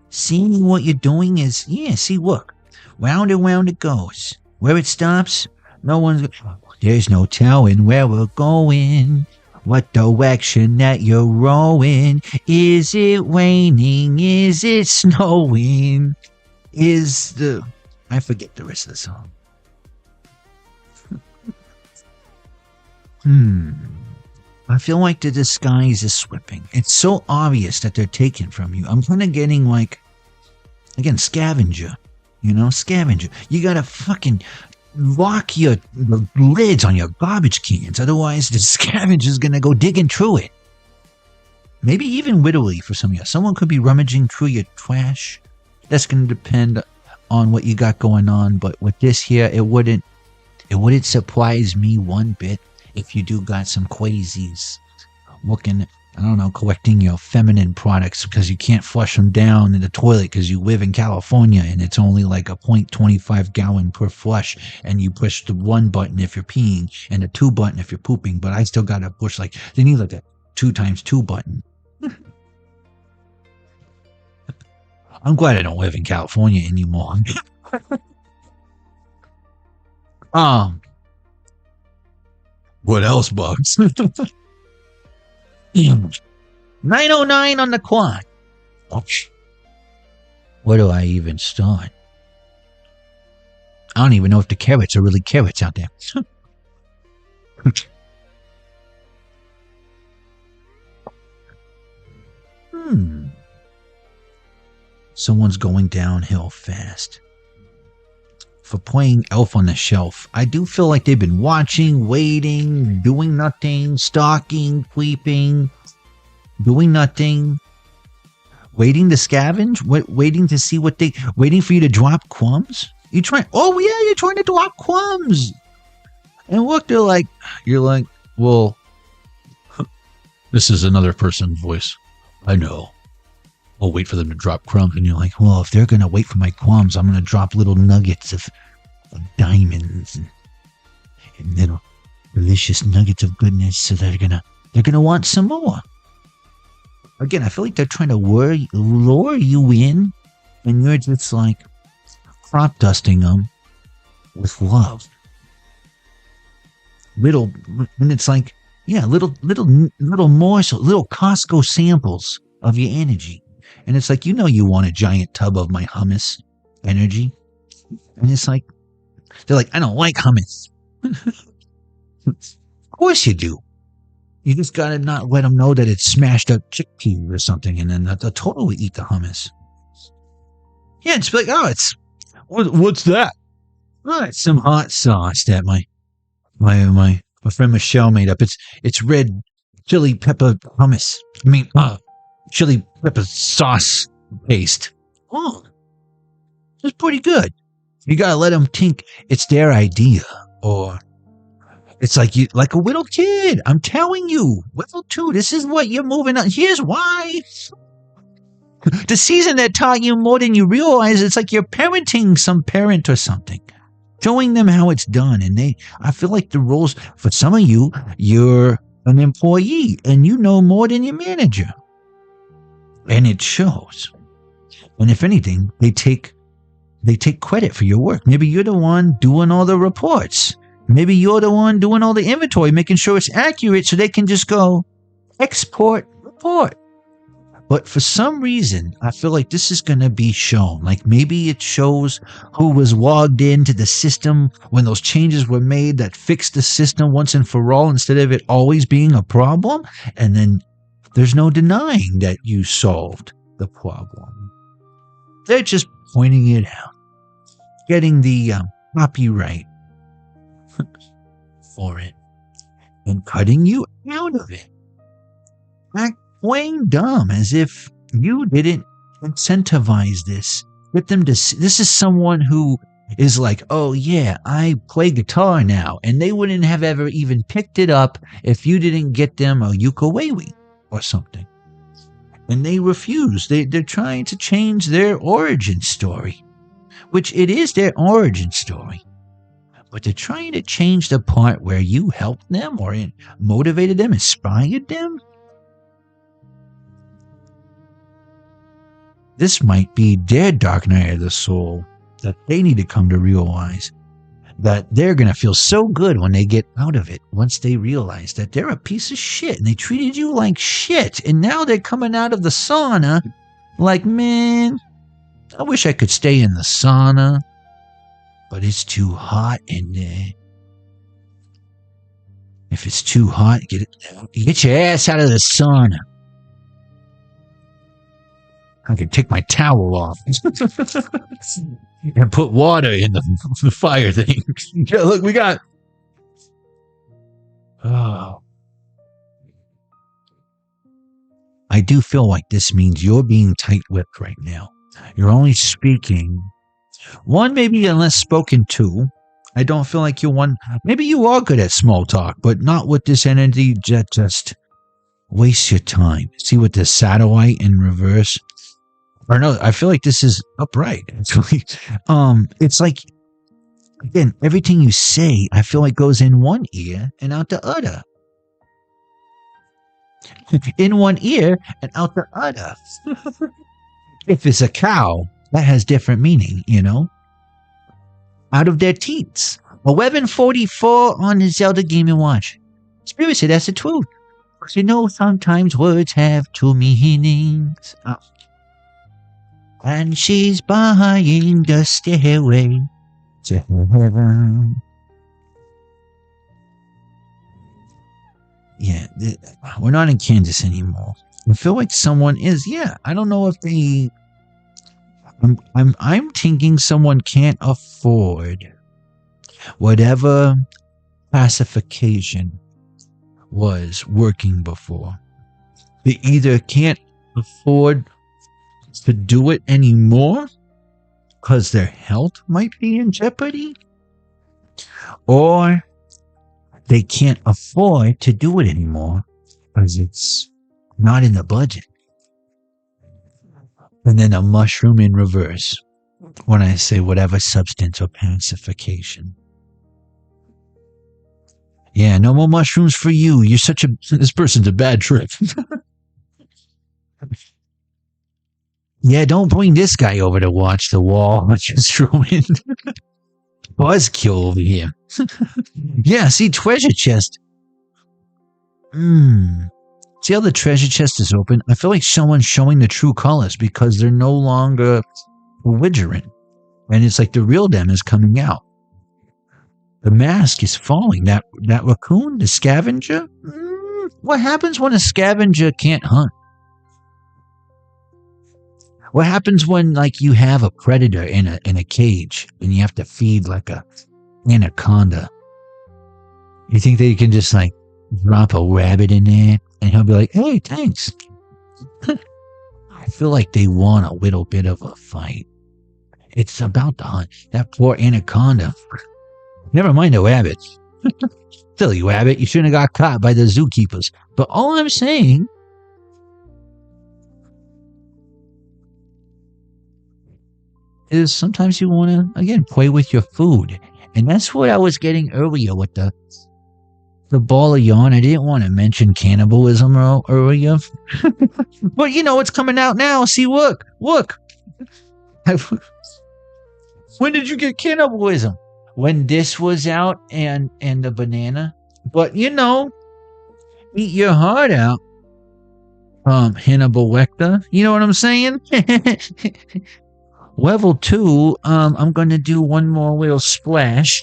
seeing what you're doing is, yeah, see, look, round and round it goes. Where it stops, there's no telling where we're going. What direction that you're rowing. Is it raining? Is it snowing? I forget the rest of the song. I feel like the disguise is slipping. It's so obvious that they're taken from you. I'm kind of getting like, again, scavenger. You know, scavenger. You gotta fucking lock the lids on your garbage cans. Otherwise, the scavenger's gonna go digging through it. Maybe even literally for some of you. Someone could be rummaging through your trash. That's gonna depend on what you got going on. But with this here, it wouldn't surprise me one bit if you do got some quasies looking, I don't know, collecting your feminine products because you can't flush them down in the toilet because you live in California and it's only like a 0.25 gallon per flush, and you push the 1 button if you're peeing and the 2 button if you're pooping. But I still gotta push, like, they need like a 2x2 button. I'm glad I don't live in California anymore. What else, Bugs? 9:09 on the clock. Where do I even start? I don't even know if the carrots are really carrots out there. Someone's going downhill fast. For playing Elf on the Shelf, I do feel like they've been watching, waiting, doing nothing, stalking, creeping, doing nothing, waiting to scavenge, waiting to see waiting for you to drop crumbs. You're trying to drop crumbs. And look, you're like, well, this is another person's voice. I know. I'll wait for them to drop crumbs. And you're like, well, if they're going to wait for my crumbs, I'm going to drop little nuggets of diamonds and little delicious nuggets of goodness. So they're going to want some more. Again, I feel like they're trying to lure you in, and you're just like crop dusting them with love. And it's like, yeah, little morsels, little Costco samples of your energy. And it's like, you want a giant tub of my hummus energy. And it's like, they're like, I don't like hummus. Of course you do. You just got to not let them know that it's smashed up chickpea or something. And then they'll totally eat the hummus. Yeah, it's like, what's that? Oh, it's some hot sauce that my friend Michelle made up. It's red chili pepper hummus. Chili pepper sauce paste. Oh, it's pretty good. You gotta let them think it's their idea, or it's like like a little kid. I'm telling you, level 2. This is what you're moving on. Here's why. The season that taught you more than you realize. It's like you're parenting some parent or something, showing them how it's done. And I feel like the roles for some of you, you're an employee and you know more than your manager. And it shows. And if anything, they take credit for your work. Maybe you're the one doing all the reports. Maybe you're the one doing all the inventory, making sure it's accurate so they can just go export, report. But for some reason, I feel like this is going to be shown. Like maybe it shows who was logged into the system when those changes were made that fixed the system once and for all, instead of it always being a problem. And then there's no denying that you solved the problem. They're just pointing it out, getting the copyright for it, and cutting you out of it. Act plain dumb, as if you didn't incentivize this. Get them to see. This is someone who is like, oh yeah, I play guitar now, and they wouldn't have ever even picked it up if you didn't get them a ukulele or something. And they refuse. They're trying to change their origin story, which it is their origin story. But they're trying to change the part where you helped them or motivated them, inspired them. this might be their dark night of the soul that they need to come to realize that they're going to feel so good when they get out of it, once they realize that they're a piece of shit and they treated you like shit. And now they're coming out of the sauna like, man, I wish I could stay in the sauna, but it's too hot in there. If it's too hot, get your ass out of the sauna. I can take my towel off and put water in the fire thing. Yeah, look, we got. Oh. I do feel like this means you're being tight-lipped right now. You're only speaking. One, maybe unless spoken to. I don't feel like you're one. Maybe you are good at small talk, but not with this energy. Just waste your time. See with the satellite in reverse. Or no, I feel like this is upright. Actually, it's like, again, everything you say, I feel like goes in one ear and out the other. In one ear and out the other. If it's a cow, that has different meaning, you know. Out of their teats. 1144 on the Zelda Game & Watch. Spirit said that's the truth. Because you know sometimes words have two meanings. Oh. And she's buying the stairway to heaven. Yeah, we're not in Kansas anymore. I feel like someone is. Yeah, I don't know if they. I'm thinking someone can't afford whatever classification was working before. They either can't afford to do it anymore because their health might be in jeopardy, or they can't afford to do it anymore because it's not in the budget. And then a mushroom in reverse when I say whatever substance or pacification. Yeah, no more mushrooms for you. You're such a... This person's a bad trip. Yeah, don't bring this guy over to watch the wall. I just threw in buzzkill over here. Yeah, see, treasure chest. See how the treasure chest is open? I feel like someone's showing the true colors because they're no longer belligerent. And it's like the real them is coming out. The mask is falling. That raccoon, the scavenger? What happens when a scavenger can't hunt? What happens when, like, you have a predator in a cage and you have to feed like a anaconda? You think they can just like drop a rabbit in there and he'll be like, "Hey, thanks." I feel like they want a little bit of a fight. It's about the hunt. That poor anaconda. Never mind the rabbits. Silly rabbit, you shouldn't have got caught by the zookeepers. But all I'm saying is sometimes you want to, again, play with your food. And that's what I was getting earlier with the ball of yarn. I didn't want to mention cannibalism earlier. But, you know, it's coming out now. See, look. When did you get cannibalism? When this was out and the banana. But, you know, eat your heart out. Hannibal Lecter. You know what I'm saying? Level 2, I'm going to do one more little splash.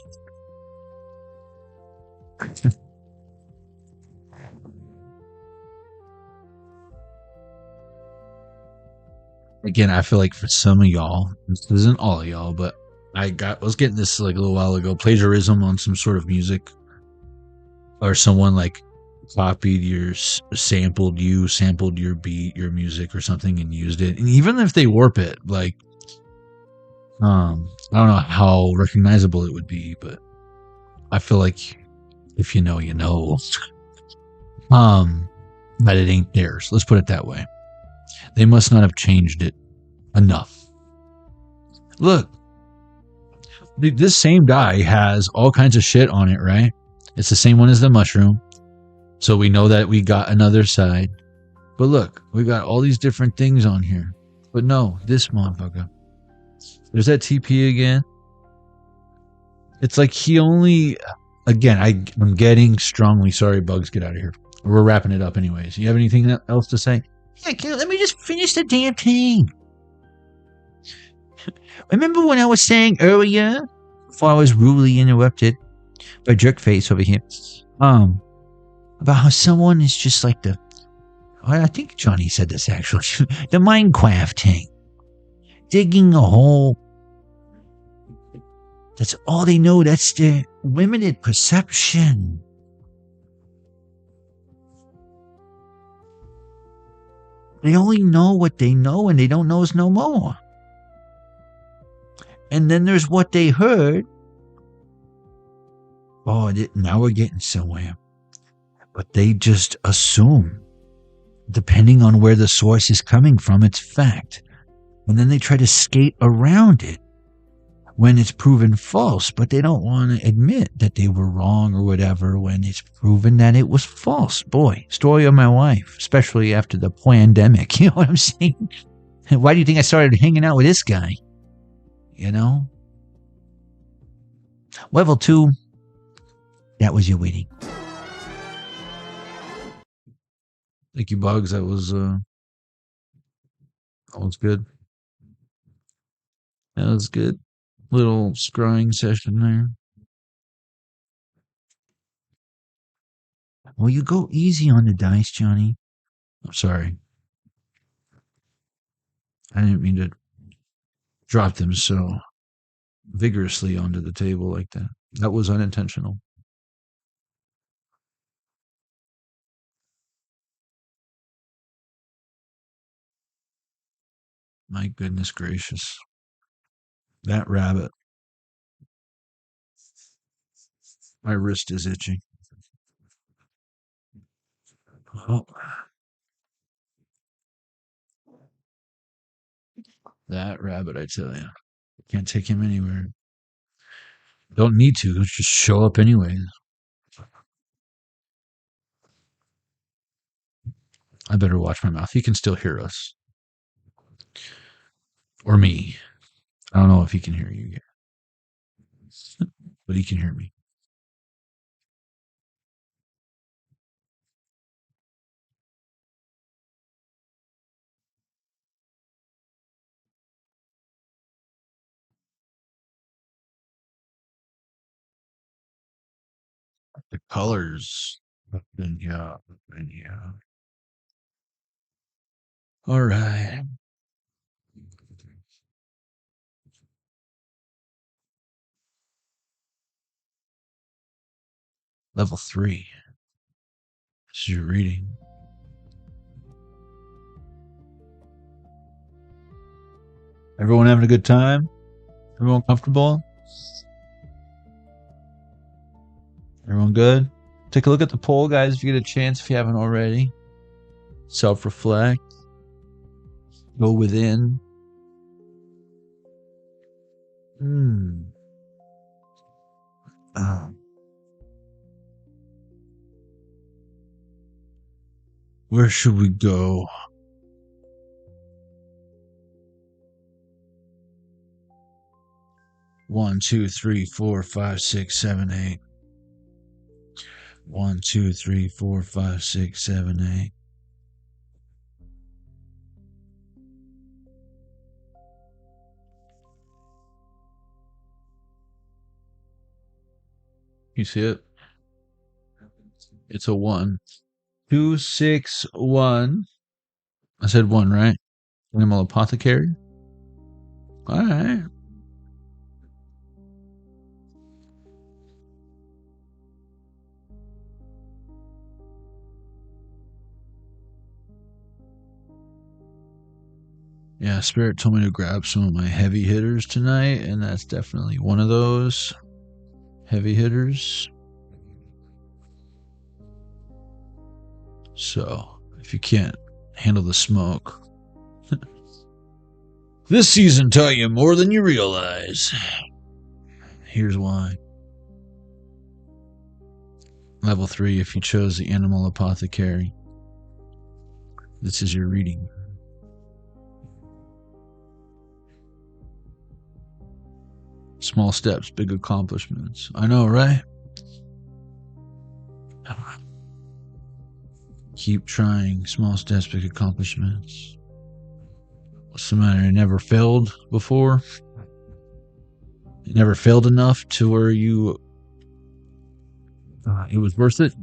Again, I feel like for some of y'all, this isn't all of y'all, but I was getting this like a little while ago, plagiarism on some sort of music. Or someone like copied sampled your beat, your music or something and used it. And even if they warp it, like, I don't know how recognizable it would be, but I feel like if you know, you know. But it ain't theirs. Let's put it that way. They must not have changed it enough. Look, this same die has all kinds of shit on it, right? It's the same one as the mushroom. So we know that we got another side. But look, we got all these different things on here. But no, this motherfucker. There's that TP again. It's like he only... Again, I'm getting strongly sorry, Bugs. Get out of here. We're wrapping it up anyways. You have anything else to say? Yeah, let me just finish the damn thing. Remember when I was saying earlier, before I was rudely interrupted by Jerkface over here, about how someone is just like the... I think Johnny said this actually. The Minecraft thing. Digging a hole. That's all they know. That's their limited perception. They only know what they know, and they don't know is no more. And then there's what they heard. Oh, now we're getting somewhere. But they just assume, depending on where the source is coming from, it's fact. And then they try to skate around it when it's proven false, but they don't want to admit that they were wrong or whatever when it's proven that it was false. Boy, story of my life, especially after the pandemic. You know what I'm saying? Why do you think I started hanging out with this guy? You know? Level 2, that was your waiting. Thank you, Bugs. That was good. That was good. Little scrying session there. Well, you go easy on the dice, Johnny. I'm sorry. I didn't mean to drop them so vigorously onto the table like that. That was unintentional. My goodness gracious. That rabbit. My wrist is itching. Oh. That rabbit, I tell you. Can't take him anywhere. Don't need to. Just show up anyway. I better watch my mouth. He can still hear us. Or me. I don't know if he can hear you yet. But he can hear me. The colors. Yeah. All right. Level 3. This is your reading. Everyone having a good time? Everyone comfortable? Everyone good? Take a look at the poll, guys, if you get a chance, if you haven't already. Self-reflect. Go within. Where should we go? One, two, three, 4, 5, 6, 7, 8. 1, 2, 3, 4, 5, 6, 7, 8. You see it? It's a 1. 2, 6, 1. I said 1, right? Animal Apothecary. All right. Yeah, Spirit told me to grab some of my heavy hitters tonight, and that's definitely one of those heavy hitters. So, if you can't handle the smoke, this season taught you more than you realize. Here's why. Level 3, if you chose the Animal Apothecary, this is your reading. Small steps, big accomplishments. I know, right? Keep trying. Small steps, big accomplishments. What's the matter? You never failed before? You never failed enough to where you it was worth it?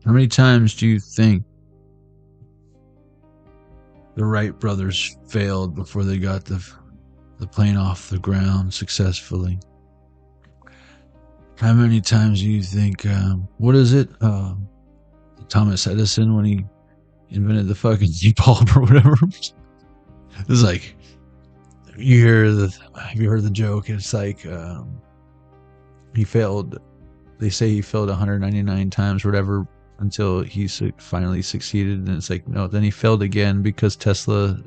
How many times do you think the Wright brothers failed before they got the plane off the ground successfully? How many times do you think, what is it? Thomas Edison, when he invented the fucking heat bulb or whatever? It's like, have you heard the joke? It's like, he failed. They say he failed 199 times or whatever until he finally succeeded. And it's like, no, then he failed again because Tesla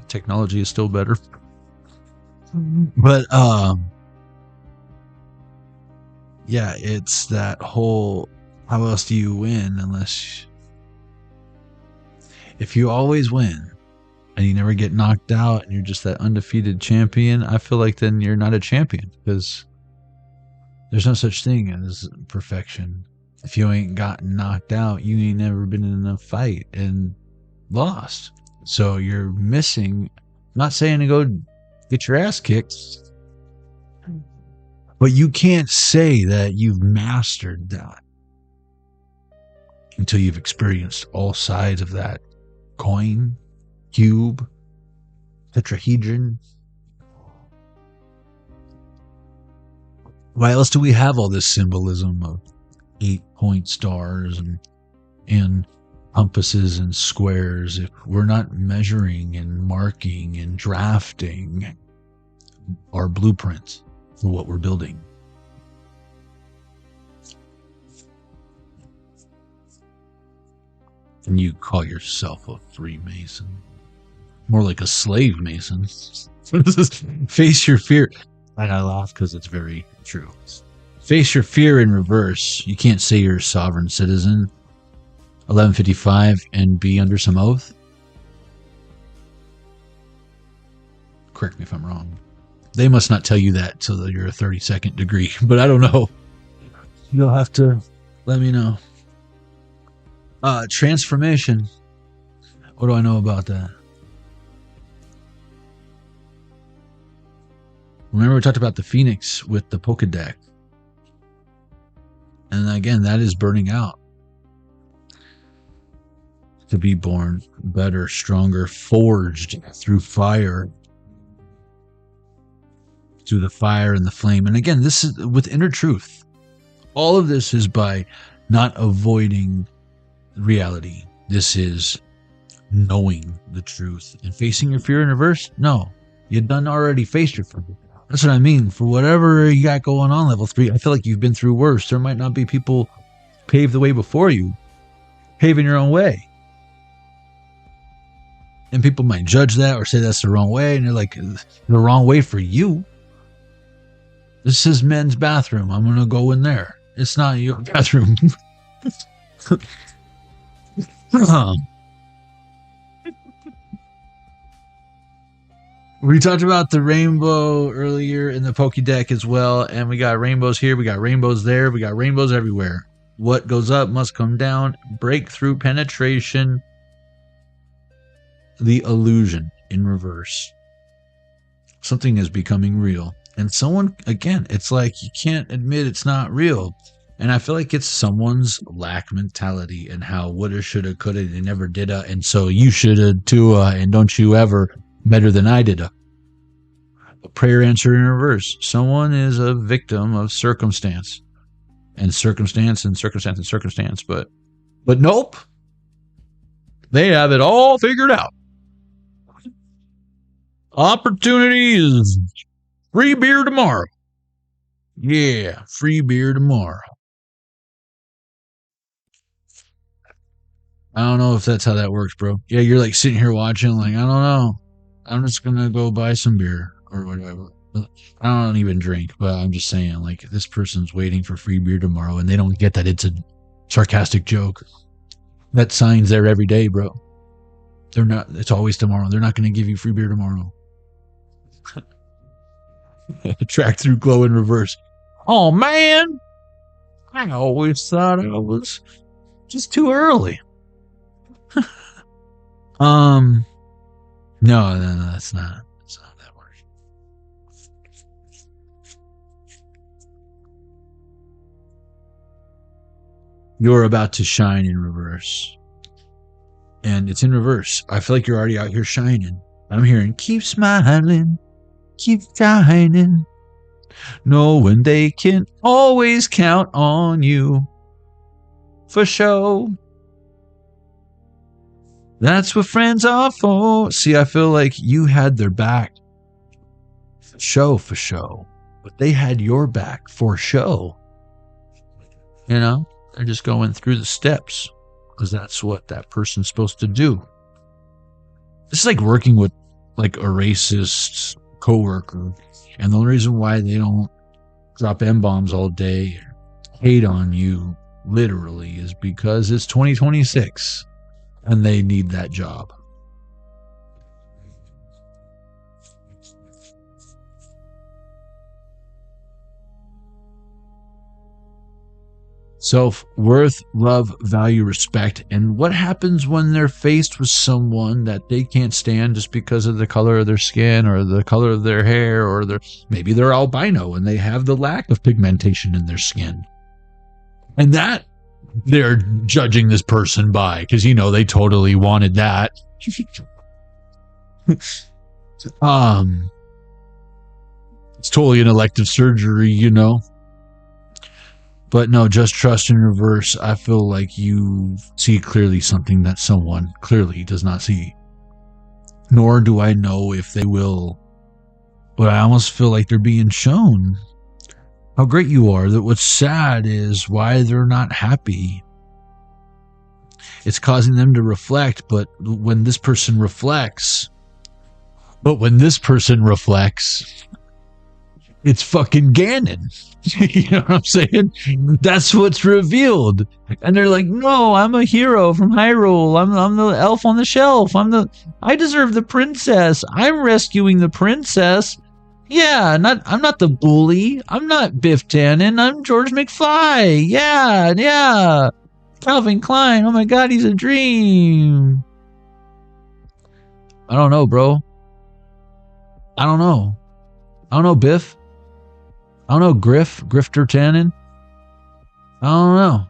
technology is still better. But, yeah, it's that whole, how else do you win unless, if you always win and you never get knocked out and you're just that undefeated champion, I feel like then you're not a champion, because there's no such thing as perfection. If you ain't gotten knocked out, you ain't never been in a fight and lost. So you're missing, not saying to go get your ass kicked, but you can't say that you've mastered that until you've experienced all sides of that coin, cube, tetrahedron. Why else do we have all this symbolism of 8-point stars and compasses and squares if we're not measuring and marking and drafting our blueprints for what we're building? And you call yourself a Freemason? More like a slave mason. Face your fear. And I laugh because it's very true. Face your fear in reverse. You can't say you're a sovereign citizen. 1155 and be under some oath. Correct me if I'm wrong. They must not tell you that till you're a 32nd degree, but I don't know. You'll have to let me know. Transformation. What do I know about that? Remember we talked about the Phoenix with the POKEDECK. And again, that is burning out. To be born better, stronger, forged through fire. Through the fire and the flame. And again, this is with inner truth. All of this is by not avoiding reality. This is knowing the truth. And facing your fear in reverse? No. You done already faced your fear. That's what I mean. For whatever you got going on, level 3, I feel like you've been through worse. There might not be people pave the way before you. Paving your own way. And people might judge that or say that's the wrong way. And you're like, the wrong way for you? This is men's bathroom. I'm going to go in there. It's not your bathroom. We talked about the rainbow earlier in the POKEDECK as well, and we got rainbows here, we got rainbows there, we got rainbows everywhere. What goes up must come down. Breakthrough, penetration, the illusion in reverse. Something is becoming real. And someone, again, it's like you can't admit it's not real. And I feel like it's someone's lack mentality and how woulda, shoulda, coulda, they never didda, and so you shoulda too, and don't you ever better than I did. A prayer answer in reverse. Someone is a victim of circumstance. And circumstance and circumstance and circumstance. But nope. They have it all figured out. Opportunity is free beer tomorrow. Yeah, free beer tomorrow. I don't know if that's how that works, bro. Yeah, you're like sitting here watching, like, I don't know. I'm just going to go buy some beer or whatever. I don't even drink, but I'm just saying, like, this person's waiting for free beer tomorrow and they don't get that it's a sarcastic joke. That sign's there every day, bro. They're not. It's always tomorrow. They're not going to give you free beer tomorrow. Track through glow in reverse. Oh man, I always thought I was just too early. No, that's not. That's not that word. You're about to shine in reverse. And it's in reverse. I feel like you're already out here shining. I'm hearing, keep smiling, keep shining, knowing they can always count on you. For show. That's what friends are for. See, I feel like you had their back. For show. But they had your back for show. You know? They're just going through the steps. Because that's what that person's supposed to do. It's like working with like a racist coworker. And the only reason why they don't drop M-bombs all day, hate on you, literally, is because it's 2026. And they need that job. Self-worth, love, value, respect. And what happens when they're faced with someone that they can't stand just because of the color of their skin or the color of their hair, or maybe they're albino and they have the lack of pigmentation in their skin. And that they're judging this person by, because they totally wanted that. It's totally an elective surgery, But no, just trust in reverse. I feel like you see clearly something that someone clearly does not see. Nor do I know if they will. But I almost feel like they're being shown how great you are. That what's sad is why they're not happy. It's causing them to reflect, but when this person reflects, it's fucking Ganon. You know what I'm saying? That's what's revealed. And they're like, no, I'm a hero from Hyrule. I'm the elf on the shelf. I deserve the princess. I'm rescuing the princess. Yeah, I'm not the bully. I'm not Biff Tannen. I'm George McFly. Yeah. Calvin Klein. Oh my God, he's a dream. I don't know, bro. I don't know, Biff. I don't know, Grifter Tannen. I don't know.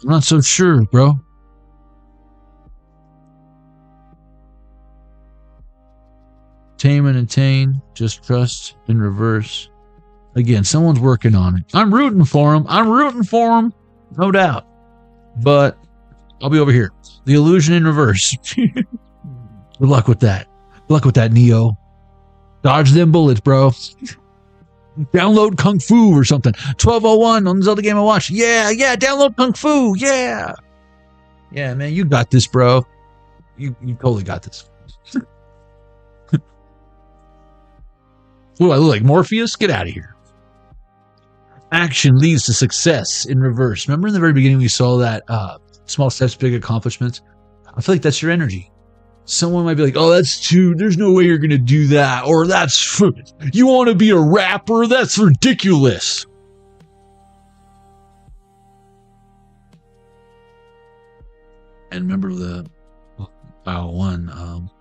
I'm not so sure, bro. Tame and attain, just trust in reverse. Again, someone's working on it. I'm rooting for him. No doubt. But I'll be over here. The illusion in reverse. Good luck with that. Good luck with that, Neo. Dodge them bullets, bro. Download Kung Fu or something. 1201 on Zelda Game & Watch. Yeah, download Kung Fu. Yeah. Yeah, man, you got this, bro. You totally got this. Ooh, I look like Morpheus? Get out of here. Action leads to success in reverse. Remember in the very beginning we saw that small steps, big accomplishments? I feel like that's your energy. Someone might be like, oh, there's no way you're going to do that. Or you want to be a rapper? That's ridiculous. And remember the file one,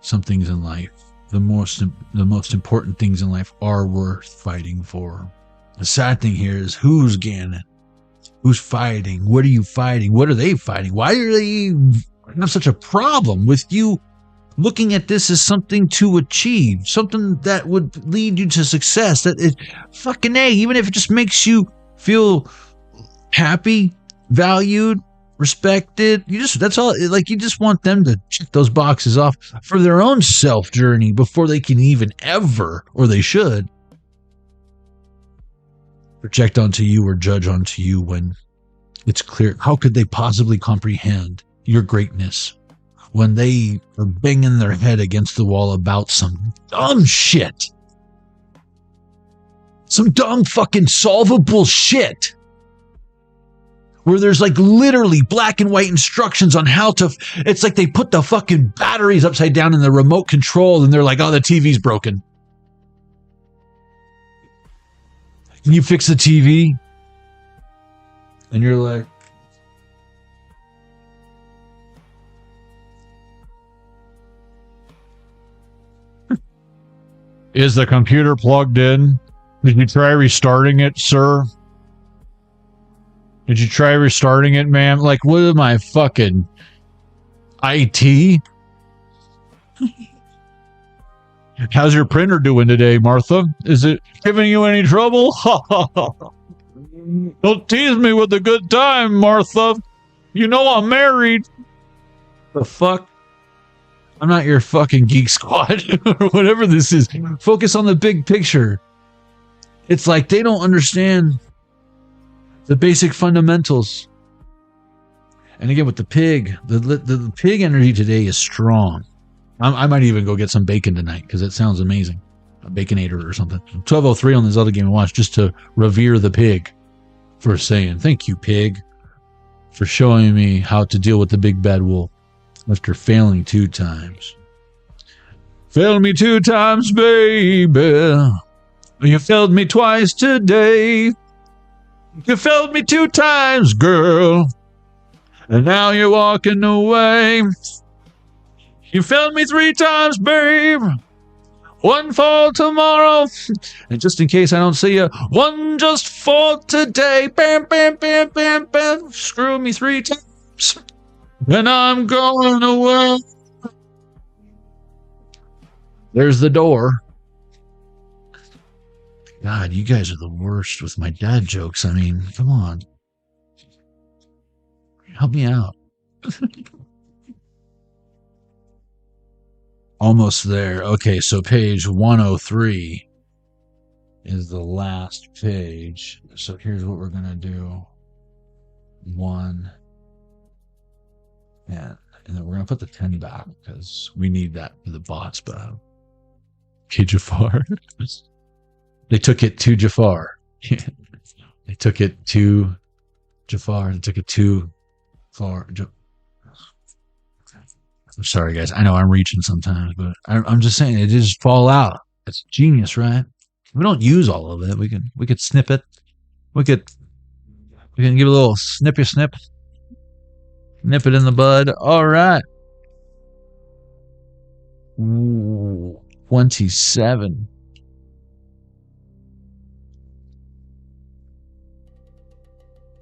some things in life, the most important things in life are worth fighting for. The sad thing here is who's Ganon? Who's fighting? What are you fighting? What are they fighting? Why are they have such a problem with you looking at this as something to achieve, something that would lead you to success? That is fucking A, even if it just makes you feel happy, valued, respected. That's all. Like, you just want them to check those boxes off for their own self journey before they can even ever, or they should, project onto you or judge onto you when it's clear. How could they possibly comprehend your greatness when they are banging their head against the wall about some dumb shit? Some dumb fucking solvable shit. where there's like literally black and white instructions on how to, it's like they put the fucking batteries upside down in the remote control and they're like, oh, the TV's broken. Can you fix the TV? And you're like, is the computer plugged in? Did you try restarting it, sir? Did you try restarting it, ma'am? Like, what am I fucking IT? How's your printer doing today, Martha? Is it giving you any trouble? Don't tease me with a good time, Martha. You know I'm married. The fuck? I'm not your fucking Geek Squad or whatever this is. Focus on the big picture. It's like they don't understand the basic fundamentals. And again, with the pig, the pig energy today is strong. I might even go get some bacon tonight because it sounds amazing. A baconator or something. 1203 on this other game I watched just to revere the pig for saying, thank you, pig, for showing me how to deal with the big bad wolf after failing 2 times. Failed me 2 times, baby. You failed me twice today. You failed me 2 times, girl. And now you're walking away. You failed me 3 times, babe. 1 for tomorrow. And just in case I don't see you, 1 just for today. Bam, bam, bam, bam, bam. Screw me 3 times. And I'm going away. There's the door. God, you guys are the worst with my dad jokes. I mean, come on. Help me out. Almost there. Okay, so page 103 is the last page. So here's what we're going to do. 1. And then we're going to put the 10 back because we need that for the bots. But okay, Jafar. They took it to Jafar. They took it to Jafar. They took it too far. I'm sorry, guys. I know I'm reaching sometimes, but I'm just saying it just fall out. It's genius, right? We don't use all of it. We could snip it. We can give a little snippy snip. Nip it in the bud. All right. Ooh, 27.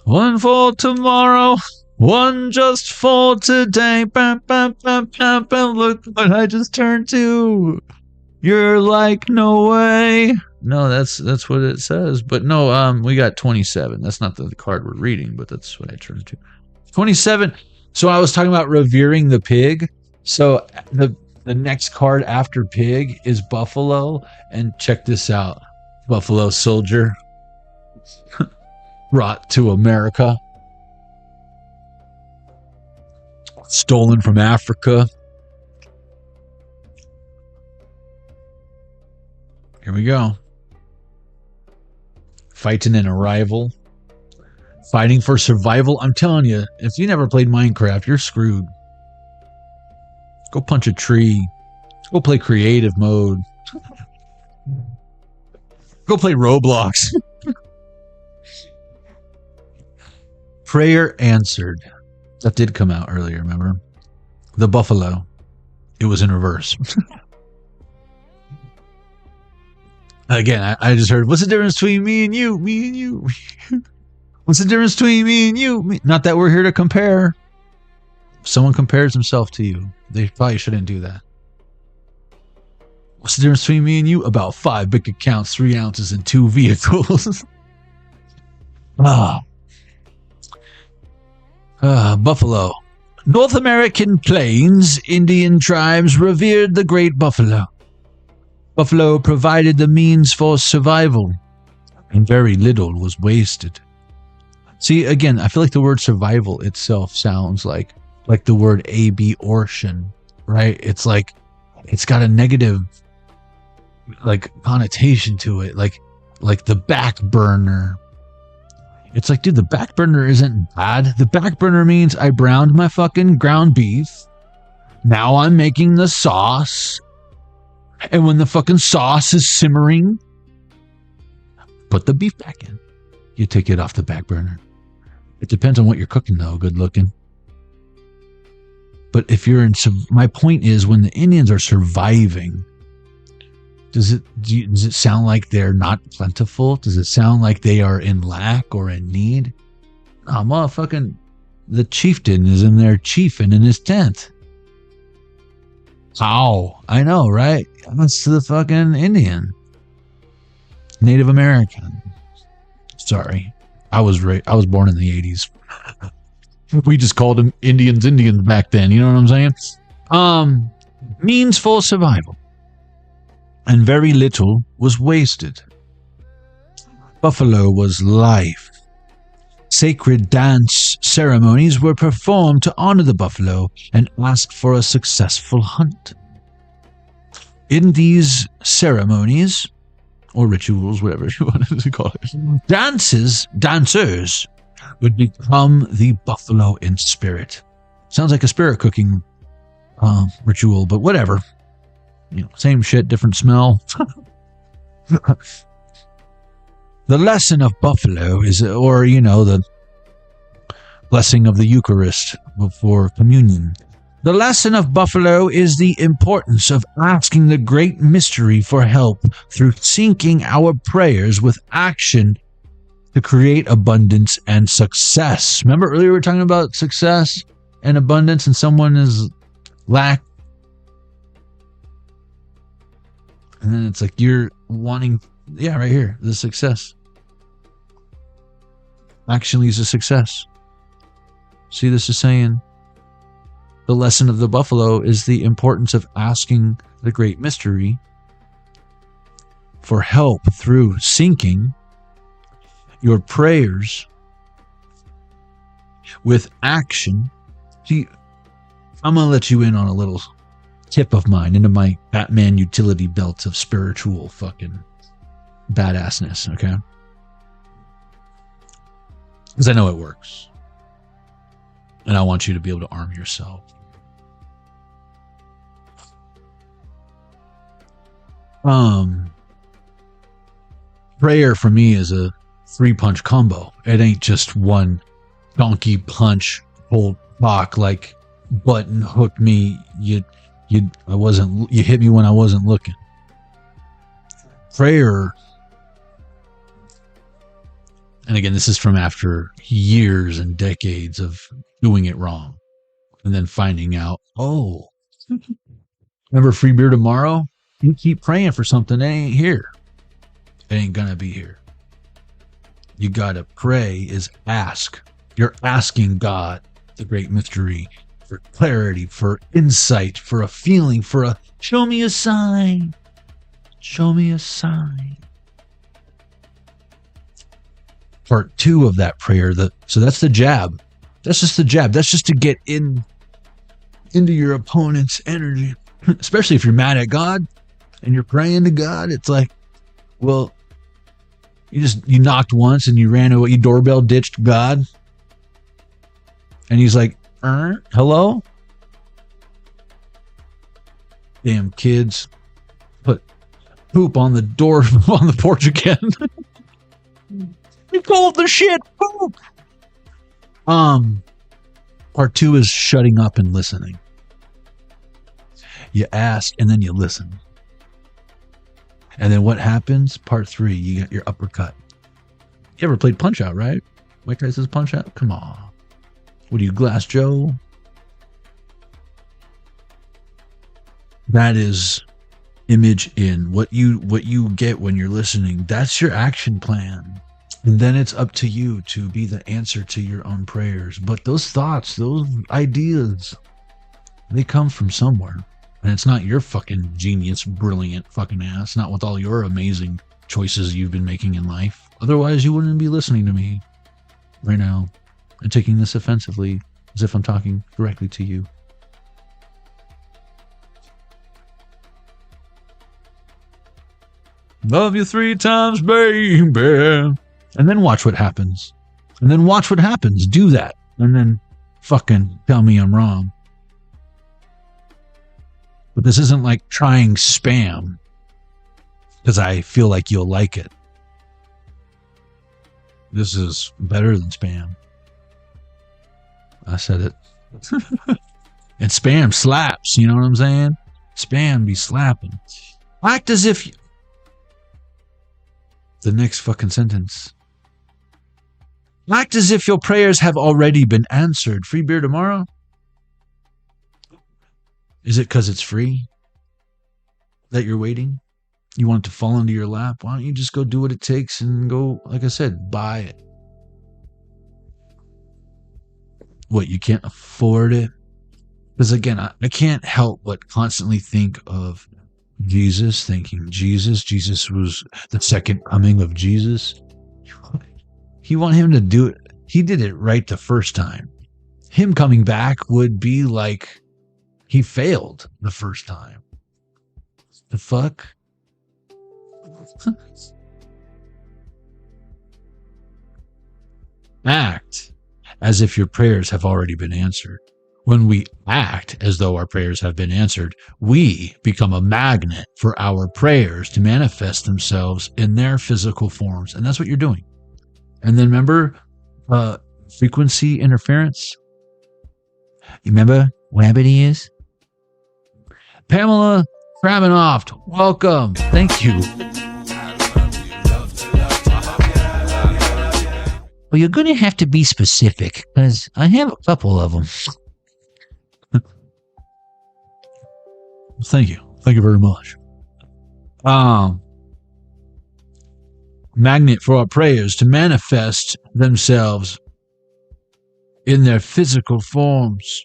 One for tomorrow, 1 just for today. Bam, bam, bam, bam, bam. Look what I just turned to. You're like, no way. No, that's what it says. But no, we got 27. That's not the card we're reading, but that's what I turned to. 27. So I was talking about revering the pig. So the next card after pig is buffalo. And check this out. Buffalo soldier. Brought to America. Stolen from Africa. Here we go. Fighting an arrival. Fighting for survival. I'm telling you, if you never played Minecraft, you're screwed. Go punch a tree. Go play creative mode. Go play Roblox. Prayer answered. That did come out earlier, remember? The buffalo. It was in reverse. Again, I just heard, what's the difference between me and you? Me and you. What's the difference between me and you? Me. Not that we're here to compare. If someone compares himself to you, they probably shouldn't do that. What's the difference between me and you? About 5 big accounts, 3 ounces, and 2 vehicles. Buffalo. North American plains, Indian tribes revered the great buffalo. Buffalo provided the means for survival, and very little was wasted. See, again, I feel like the word survival itself sounds like the word abortion, right? It's like, it's got a negative, like, connotation to it, like the back burner. It's like, dude, the back burner isn't bad. The back burner means I browned my fucking ground beef. Now I'm making the sauce. And when the fucking sauce is simmering, put the beef back in. You take it off the back burner. It depends on what you're cooking, though. Good looking. But if you're in, my point is, when the Indians are surviving, does it sound like they're not plentiful? Does it sound like they are in lack or in need? Nah, motherfucking, the chieftain is in there chiefing in his tent. How? I know, right? That's the fucking Indian. Native American. Sorry. I was born in the 80s. We just called them Indians back then. You know what I'm saying? Means for survival. And very little was wasted. Buffalo was life. Sacred dance ceremonies were performed to honor the buffalo and ask for a successful hunt. In these ceremonies, or rituals, whatever you want to call it, dancers would become the buffalo in spirit. Sounds like a spirit cooking ritual, but whatever. You know, same shit, different smell. The lesson of buffalo is, or, you know, the blessing of the Eucharist before communion. The lesson of buffalo is the importance of asking the great mystery for help through syncing our prayers with action to create abundance and success. Remember earlier we were talking about success and abundance, and someone is lack. And then it's like you're wanting, yeah, right here, the success. Action leads to success. See, this is saying the lesson of the buffalo is the importance of asking the great mystery for help through syncing your prayers with action. See, I'm going to let you in on a little tip of mine into my Batman utility belt of spiritual fucking badassness, okay? Because I know it works. And I want you to be able to arm yourself. Prayer for me is a 3-punch combo. It ain't just one donkey punch, hold lock, like button hook me. You hit me when I wasn't looking. Prayer, and again, this is from after years and decades of doing it wrong, and then finding out, oh, remember free beer tomorrow? You keep praying for something that ain't here. It ain't gonna be here. You gotta pray is ask. You're asking God, the great mystery, for clarity, for insight, for a feeling, for a show me a sign. Show me a sign. Part 2 of that prayer, so that's the jab. That's just the jab. That's just to get into your opponent's energy. Especially if you're mad at God and you're praying to God. It's like, well, you knocked once and you ran away, you doorbell ditched God. And he's like, hello? Damn kids. Put poop on the door, on the porch again. You called the shit poop. Part 2 is shutting up and listening. You ask and then you listen. And then what happens? Part 3, you got your uppercut. You ever played Punch Out, right? White guy says Punch Out? Come on. What are you, Glass Joe? That is image in. What you get when you're listening. That's your action plan. And then it's up to you to be the answer to your own prayers. But those thoughts, those ideas, they come from somewhere. And it's not your fucking genius, brilliant fucking ass. Not with all your amazing choices you've been making in life. Otherwise, you wouldn't be listening to me right now and taking this offensively as if I'm talking directly to you. Love you 3 times, baby. And then watch what happens. And then watch what happens. Do that. And then fucking tell me I'm wrong. But this isn't like trying spam, because I feel like you'll like it. This is better than spam. I said it. And spam slaps, you know what I'm saying? Spam be slapping. Act as if... The next fucking sentence. Act as if your prayers have already been answered. Free beer tomorrow? Is it because it's free that you're waiting? You want it to fall into your lap? Why don't you just go do what it takes and go, like I said, buy it? What, you can't afford it? Because again, I can't help but constantly think of Jesus, thinking Jesus was the second coming of Jesus. You want him to do it. He did it right the first time. Him coming back would be like he failed the first time. The fuck? Act as if your prayers have already been answered. When we act as though our prayers have been answered, we become a magnet for our prayers to manifest themselves in their physical forms. And that's what you're doing. And then remember, frequency interference. You remember what happened is? Pamela Kramenoft, welcome. Thank you. Well, you're going to have to be specific, because I have a couple of them. Thank you. Thank you very much. Magnet for our prayers to manifest themselves in their physical forms.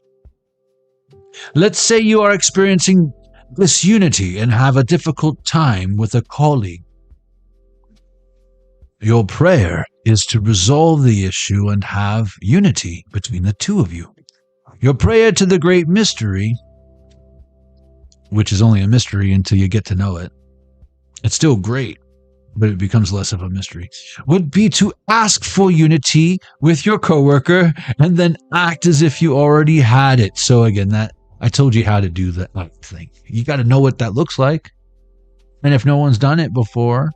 Let's say you are experiencing disunity and have a difficult time with a colleague. Your prayer is to resolve the issue and have unity between the two of you. Your prayer to the great mystery, which is only a mystery until you get to know it. It's still great, but it becomes less of a mystery. Would be to ask for unity with your coworker and then act as if you already had it. So again, that I told you how to do that thing. You got to know what that looks like. And if no one's done it before,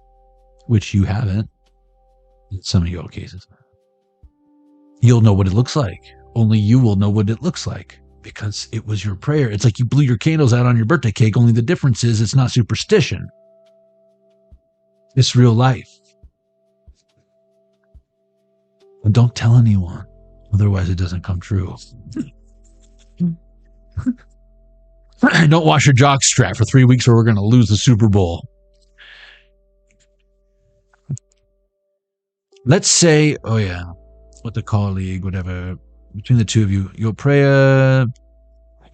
which you haven't, in some of your cases, you'll know what it looks like. Only you will know what it looks like, because it was your prayer. It's like you blew your candles out on your birthday cake, only the difference is it's not superstition. It's real life. And don't tell anyone, otherwise it doesn't come true. Don't wash your jock strap for 3 weeks or we're going to lose the Super Bowl. Let's say, with the colleague, whatever, between the two of you, your prayer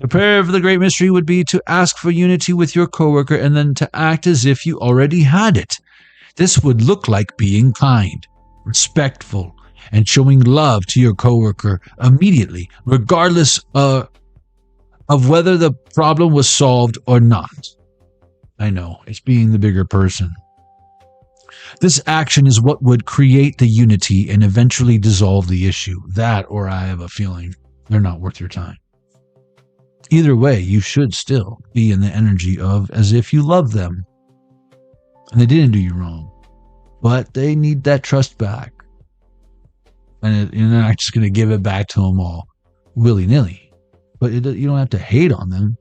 for the great mystery would be to ask for unity with your coworker and then to act as if you already had it. This would look like being kind, respectful, and showing love to your coworker immediately, regardless of whether the problem was solved or not. I know, it's being the bigger person. This action is what would create the unity and eventually dissolve the issue. That, or I have a feeling they're not worth your time. Either way, you should still be in the energy of as if you love them. And they didn't do you wrong. But they need that trust back. And you're not just going to give it back to them all willy-nilly. But you don't have to hate on them.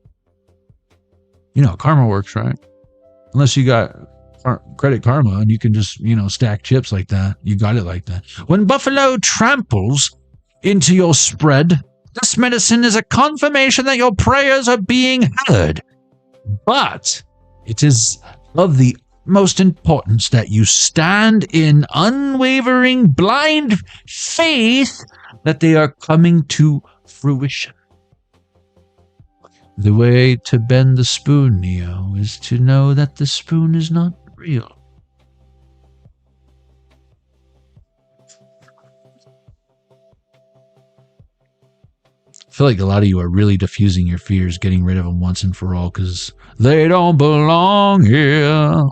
You know how karma works, right? Unless you got Credit Karma and you can just, stack chips like that. You got it like that. When buffalo tramples into your spread, this medicine is a confirmation that your prayers are being heard. But it is of the most importance that you stand in unwavering blind faith that they are coming to fruition. The way to bend the spoon, Neo, is to know that the spoon is not real. I feel like a lot of you are really diffusing your fears, getting rid of them once and for all, because they don't belong here.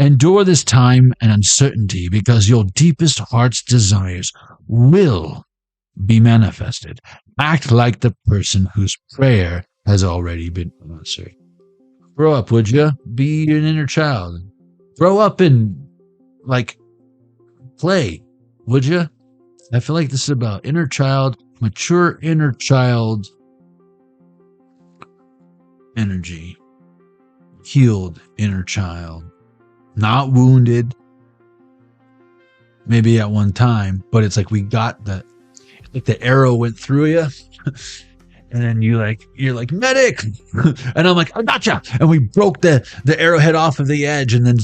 Endure this time and uncertainty because your deepest heart's desires will be manifested. Act like the person whose prayer has already been answered. Grow up, would you? Be an inner child. Grow up and, like, play, would you? I feel like this is about inner child, mature inner child energy. Healed inner child. Not wounded. Maybe at one time, but it's like we got the, like the arrow went through you. And then you're like, medic! And I'm like, I gotcha! And we broke the arrowhead off of the edge, and then,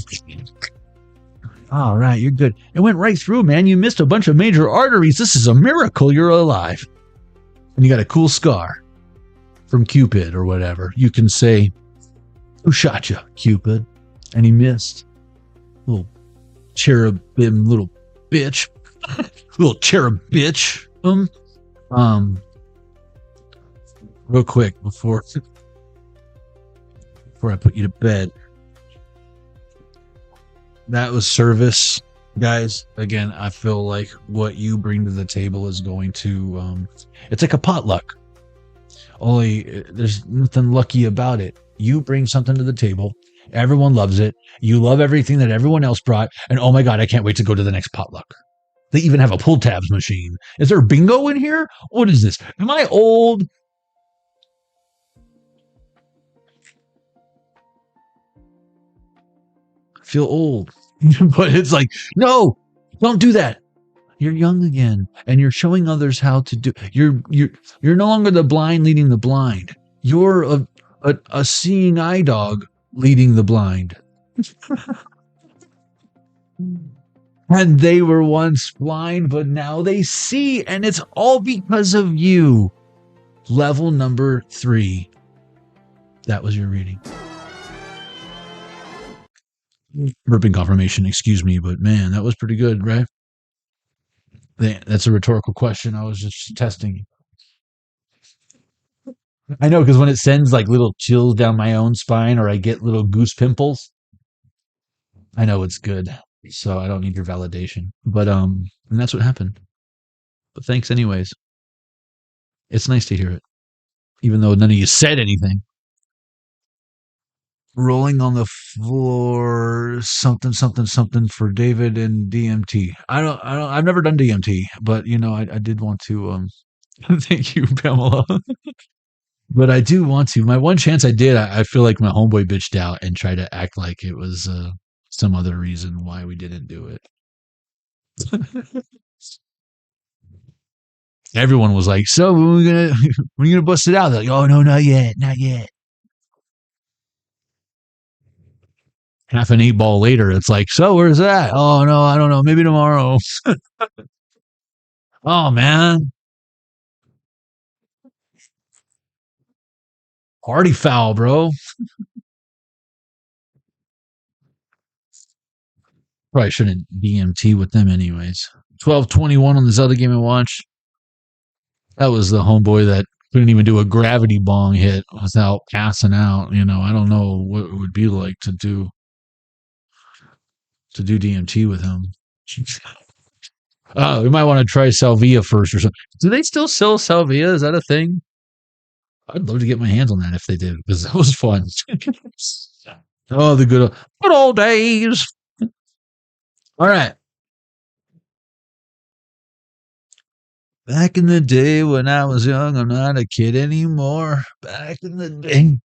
all right, you're good. It went right through, man. You missed a bunch of major arteries. This is a miracle you're alive. And you got a cool scar from Cupid or whatever. You can say, who shot you, Cupid? And he missed. Little cherubim, little bitch. Little cherub bitch. Real quick before I put you to bed. That was service, guys. Again, I feel like what you bring to the table is going to it's like a potluck. Only there's nothing lucky about it. You bring something to the table. Everyone loves it. You love everything that everyone else brought. And oh my God, I can't wait to go to the next potluck. They even have a pull tabs machine. Is there bingo in here? What is this? Am I old? I feel old. But it's like, no, don't do that. You're young again, and you're showing others how to do. You're no longer the blind leading the blind. You're a seeing eye dog leading the blind. And they were once blind, but now they see, and it's all because of you. Level number 3. That was your reading. Burping confirmation, excuse me, but man, that was pretty good, right? That's a rhetorical question. I was just testing. I know, because when it sends like little chills down my own spine, or I get little goose pimples, I know it's good. So I don't need your validation. But and that's what happened. But thanks anyways. It's nice to hear it. Even though none of you said anything. Rolling on the floor, something for David and DMT. I've never done DMT, but you know, I did want to thank you, Pamela. But I do want to. My one chance I did, I feel like my homeboy bitched out and tried to act like it was some other reason why we didn't do it. Everyone was like, so when are you gonna bust it out? They're like, oh no, not yet. Half an 8-ball later, it's like, so where's that? Oh no, I don't know. Maybe tomorrow. Oh man. Party foul, bro. Probably shouldn't DMT with them anyways. 12:21 on this other game I watched. That was the homeboy that couldn't even do a gravity bong hit without passing out. You know, I don't know what it would be like to do DMT with him. We might want to try Salvia first or something. Do they still sell Salvia? Is that a thing? I'd love to get my hands on that if they did, because that was fun. Oh, the good old days. All right. Back in the day when I was young, I'm not a kid anymore. Back in the day.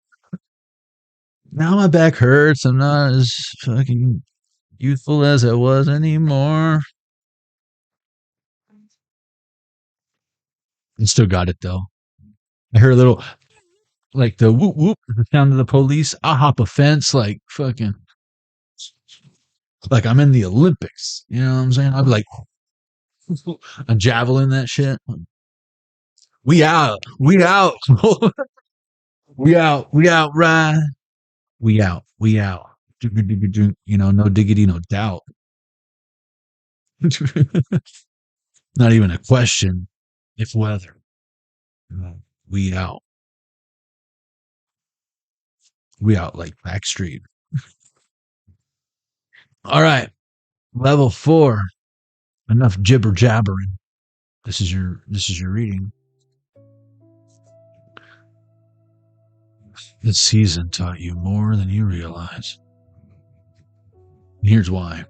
Now my back hurts. I'm not as fucking youthful as I was anymore. I still got it though. I heard a little, like the whoop whoop, the sound of the police. I'll hop a fence like fucking, like I'm in the Olympics. You know what I'm saying? I'll be like, a javelin that shit. We out. We out. We out. We out, right? We out. We out. You know, no diggity, no doubt. Not even a question. If weather. We out. We out like Backstreet. All right. Level 4. Enough jibber jabbering. This is your reading. This season taught you more than you realize. Here's why.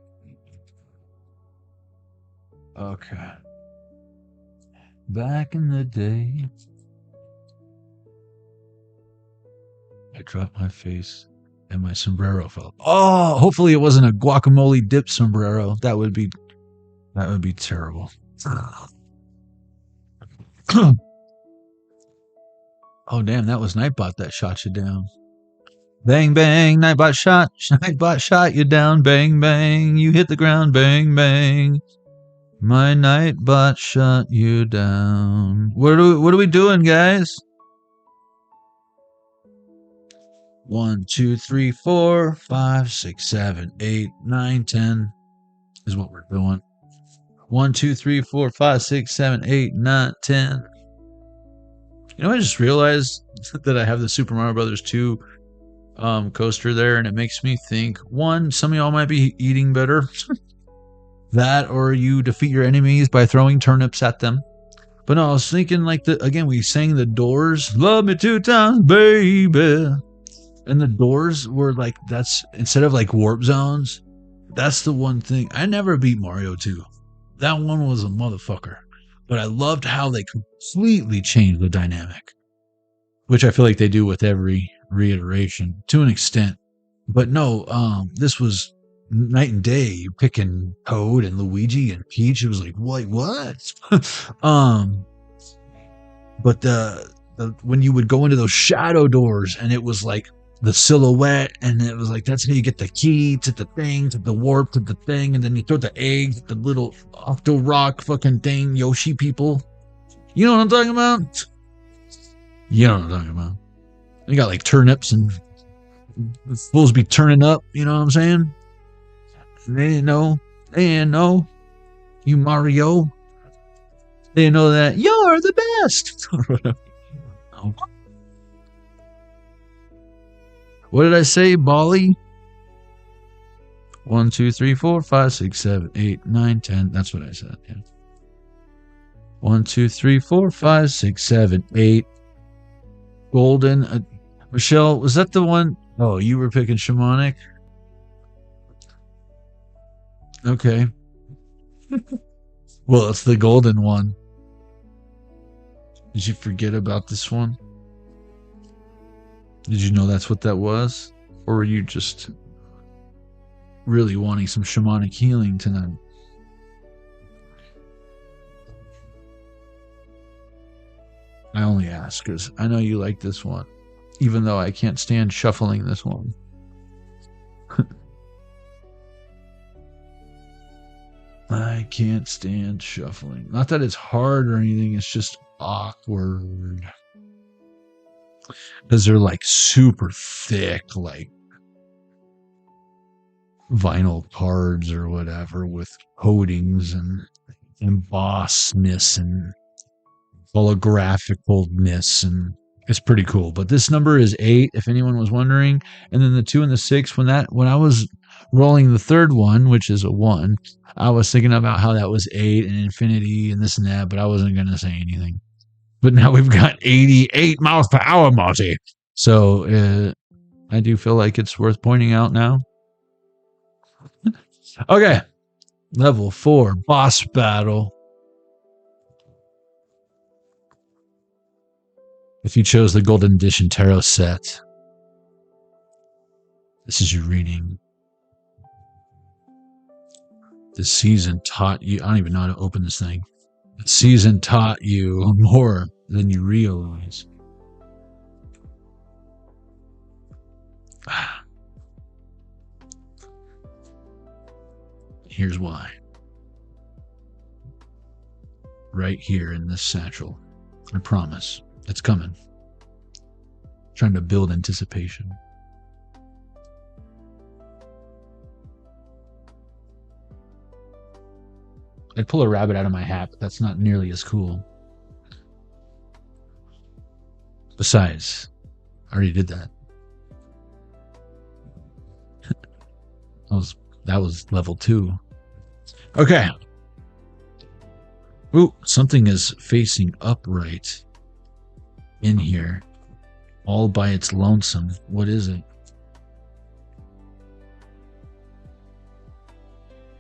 Okay. Back in the day, I dropped my face and my sombrero fell. Oh, hopefully it wasn't a guacamole dip sombrero. That would be terrible. Oh damn, that was Nightbot that shot you down. Bang bang, Nightbot shot you down. Bang bang, you hit the ground. Bang bang, my Nightbot shot you down. What are we doing, guys? 1, 2, 3, 4, 5, 6, 7, 8, 9, 10 is what we're doing. 1, 2, 3, 4, 5, 6, 7, 8, 9, 10. You know, I just realized that I have the Super Mario Brothers 2 coaster there, and it makes me think, one, some of y'all might be eating better. That, or you defeat your enemies by throwing turnips at them. But no, I was thinking, like, again, we sang the Doors, love me 2 times, baby. And the Doors were like, that's, instead of like warp zones, that's the one thing. I never beat Mario 2. That one was a motherfucker. But I loved how they completely changed the dynamic, which I feel like they do with every reiteration to an extent. But no, this was night and day. You picking Toad and Luigi and Peach. It was like, what? But the when you would go into those shadow doors and it was like the silhouette, and it was like, that's how you get the key to the thing, to the warp, to the thing, and then you throw the egg, the little Octo Rock fucking thing, Yoshi people. You know what I'm talking about? You know what I'm talking about. You got like turnips and it's supposed to be turning up, you know what I'm saying? They didn't know. They didn't know. You Mario. They didn't know that you're the best. Oh. What did I say, Bali? 1, 2, 3, 4, 5, 6, 7, 8, 9, 10. That's what I said. Yeah. 1, 2, 3, 4, 5, 6, 7, 8. Golden. Michelle, was that the one? Oh, you were picking shamanic? Okay. Well, it's the golden one. Did you forget about this one? Did you know that's what that was? Or were you just really wanting some shamanic healing tonight? I only ask because I know you like this one, even though I can't stand shuffling this one. I can't stand shuffling. Not that it's hard or anything, it's just awkward. Because they're like super thick, like vinyl cards or whatever with coatings and embossedness and holographicalness, and it's pretty cool. But this number is 8, if anyone was wondering. And then the 2 and the 6, when I was rolling the third one, which is a 1, I was thinking about how that was 8 and infinity and this and that, but I wasn't going to say anything. But now we've got 88 miles per hour, Marty. So I do feel like it's worth pointing out now. Okay. Level 4, boss battle. If you chose the Golden Edition Tarot set, this is your reading. This season taught you, I don't even know how to open this thing. The season taught you more than you realize. Here's why. Right here in this satchel. I promise. It's coming. Trying to build anticipation. I'd pull a rabbit out of my hat, but that's not nearly as cool. Besides, I already did that. I was That was level 2. Okay. Ooh, something is facing upright in here. All by its lonesome. What is it?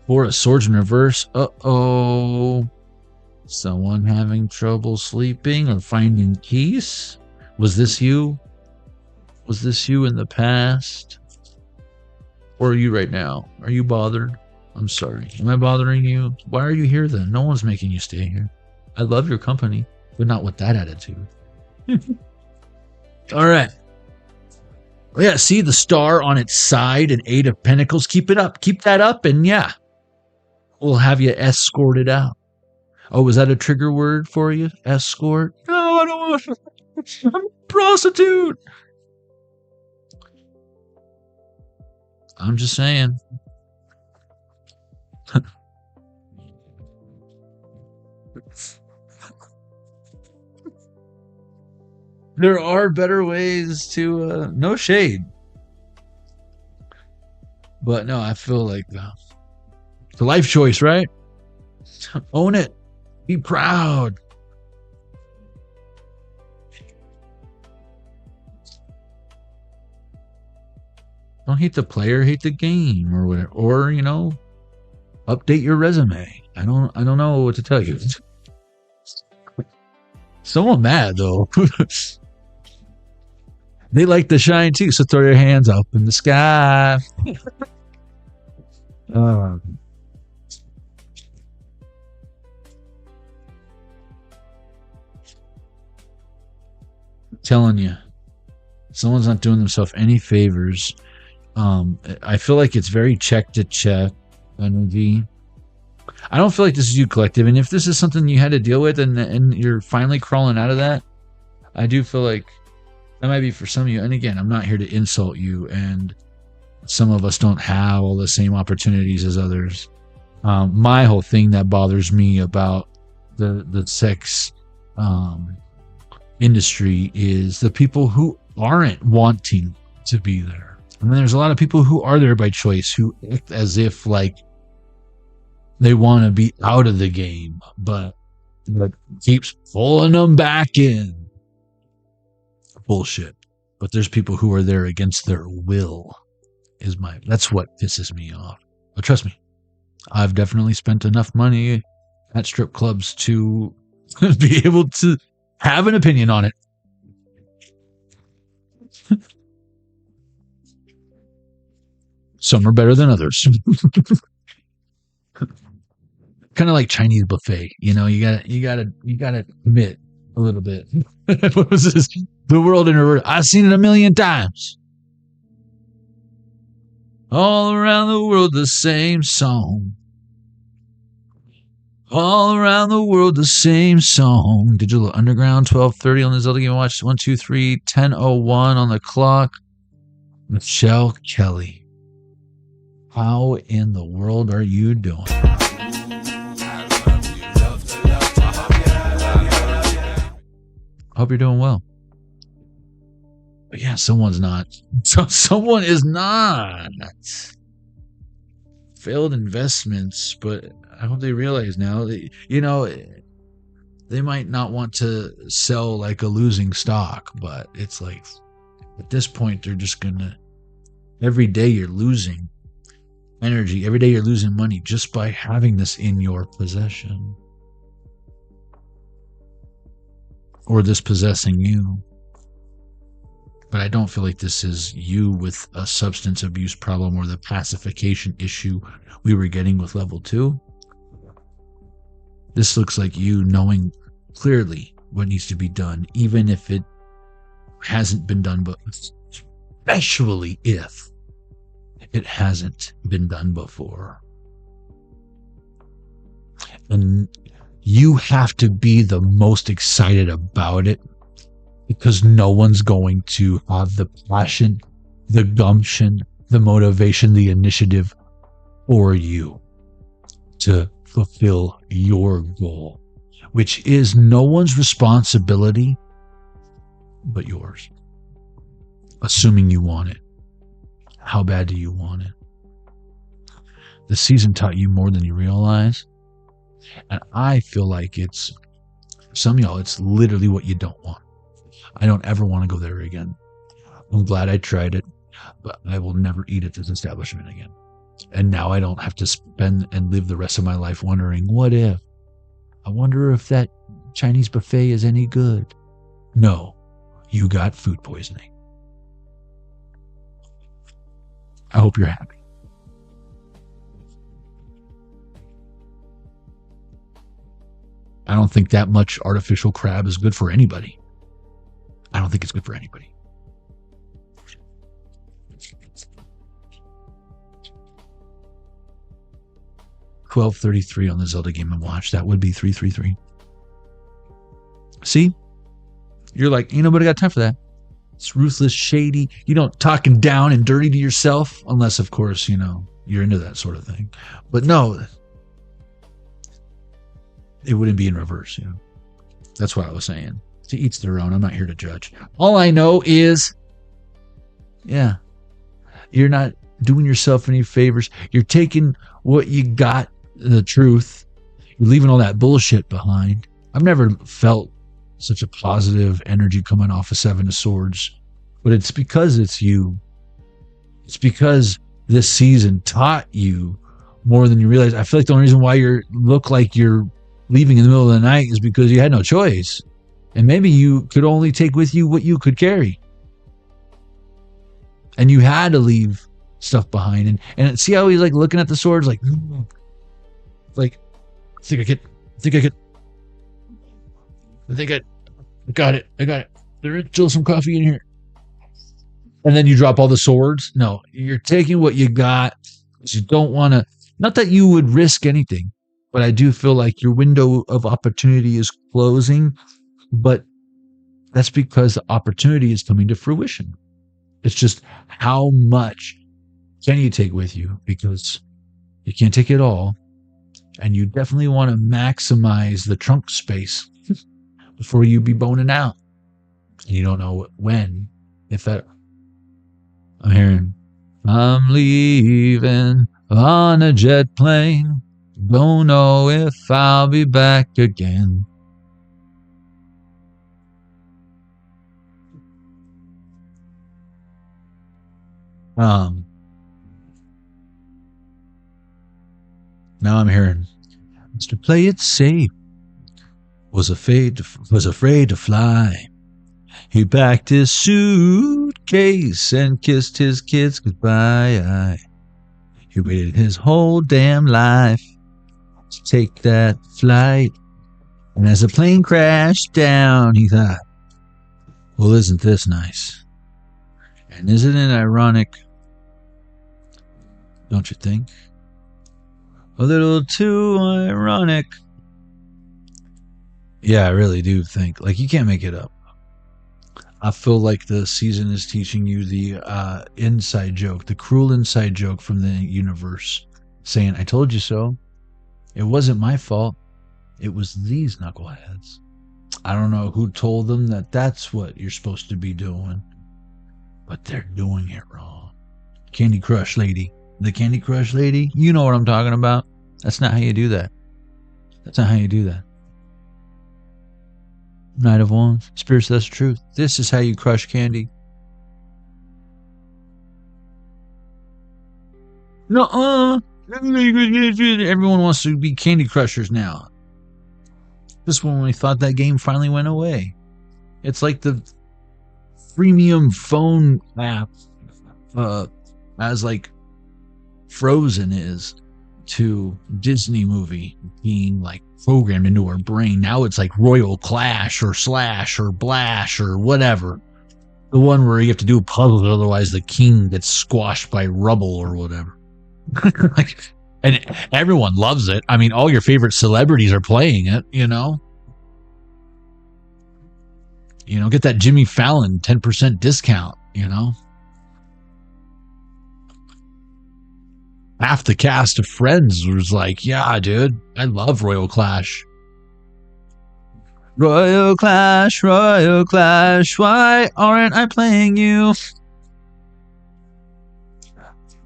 Four of Swords in reverse. Uh-oh. Someone having trouble sleeping or finding peace? Was this you? Was this you in the past? Or are you right now? Are you bothered? I'm sorry. Am I bothering you? Why are you here then? No one's making you stay here. I love your company, but not with that attitude. All right. Oh, yeah, see the star on its side and 8 of Pentacles. Keep it up. Keep that up, and yeah, we'll have you escorted out. Oh, was that a trigger word for you? Escort? No, I don't want to. I'm a prostitute. I'm just saying. There are better ways to, no shade. But no, I feel like it's a life choice, right? Own it. Be proud. Don't hate the player, hate the game, or whatever. Or, you know, update your resume. I don't know what to tell you. Someone mad though. They like the shine too, so throw your hands up in the sky. Telling you, someone's not doing themselves any favors. I feel like it's very check to check energy. I don't feel like this is you collective, and if this is something you had to deal with and you're finally crawling out of that, I do feel like that might be for some of you. And again, I'm not here to insult you, and some of us don't have all the same opportunities as others. My whole thing that bothers me about the sex industry is the people who aren't wanting to be there. And then there's a lot of people who are there by choice, who act as if like they want to be out of the game, but keeps pulling them back in. Bullshit. But there's people who are there against their will. That's what pisses me off. But trust me, I've definitely spent enough money at strip clubs to be able to have an opinion on it. Some are better than others. Kind of like Chinese buffet, you know. You gotta commit a little bit. What was this? The world in reverse. I've seen it a million times. All around the world, the same song. All around the world, the same song. Digital Underground, 12:30 on the Zelda Game Watch. 1, 2, 3, 10:01 on the clock. Michelle Kelly. How in the world are you doing? Hope you're doing well. But yeah, someone's not. So someone is not. Failed investments, but I hope they realize now that, you know, they might not want to sell like a losing stock, but it's like at this point they're just gonna, every day you're losing energy, every day you're losing money just by having this in your possession. Or this possessing you. But I don't feel like this is you with a substance abuse problem or the pacification issue we were getting with level 2. This looks like you knowing clearly what needs to be done, even if it hasn't been done, but especially if it hasn't been done before. And you have to be the most excited about it, because no one's going to have the passion, the gumption, the motivation, the initiative for you to fulfill your goal, which is no one's responsibility but yours. Assuming you want it. How bad do you want it? the season taught you more than you realize. And I feel like it's, for some of y'all, it's literally what you don't want. I don't ever want to go there again. I'm glad I tried it, but I will never eat at this establishment again. And now I don't have to spend and live the rest of my life wondering, what if? I wonder if that Chinese buffet is any good. No, you got food poisoning. I hope you're happy. I don't think that much artificial crab is good for anybody. I don't think it's good for anybody. $12.33 on the Zelda Game & Watch. That would be $333. See? You're like, ain't nobody got time for that. It's ruthless, shady. You don't talking down and dirty to yourself, unless, of course, you know, you're into that sort of thing. But no, it wouldn't be in reverse, you know. That's what I was saying. To each their own. I'm not here to judge. All I know is, yeah, you're not doing yourself any favors. You're taking what you got, the truth. You're leaving all that bullshit behind. I've never felt such a positive energy coming off of Seven of Swords, but it's because it's you. It's because this season taught you more than you realize. I feel like the only reason why you look like you're leaving in the middle of the night is because you had no choice. And maybe you could only take with you what you could carry. And you had to leave stuff behind. And see how he's like looking at the swords like, I think I got it. There is still some coffee in here. And then you drop all the swords. No, you're taking what you got. You don't want to, not that you would risk anything, but I do feel like your window of opportunity is closing, but that's because the opportunity is coming to fruition. It's just how much can you take with you, because you can't take it all. And you definitely want to maximize the trunk space before you be boning out. And you don't know when, if that. I'm hearing, I'm leaving on a jet plane. Don't know if I'll be back again. Now I'm hearing, Mr. Play It Safe was afraid to fly. He packed his suitcase and kissed his kids goodbye. He waited his whole damn life to take that flight. And as the plane crashed down, he thought, well, isn't this nice? And isn't it ironic? Don't you think? A little too ironic. Yeah, I really do think. Like, you can't make it up. I feel like the season is teaching you the inside joke, the cruel inside joke from the universe, saying, I told you so. It wasn't my fault. It was these knuckleheads. I don't know who told them that that's what you're supposed to be doing, but they're doing it wrong. Candy Crush lady. The Candy Crush lady, you know what I'm talking about. That's not how you do that. That's not how you do that. Knight of Wands, Spirits, that's truth. This is how you crush candy. No, everyone wants to be Candy Crushers now. This one, when we thought that game finally went away. It's like the freemium phone app, as like Frozen is to Disney movie being like programmed into our brain. Now it's like Royal Clash or Slash or Blash or whatever. The one where you have to do puzzles, otherwise the king gets squashed by rubble or whatever. Like, and everyone loves it. I mean, all your favorite celebrities are playing it, you know? You know, get that Jimmy Fallon 10% discount, you know? Half the cast of Friends was like, yeah, dude, I love Royal Clash. Royal Clash, why aren't I playing you?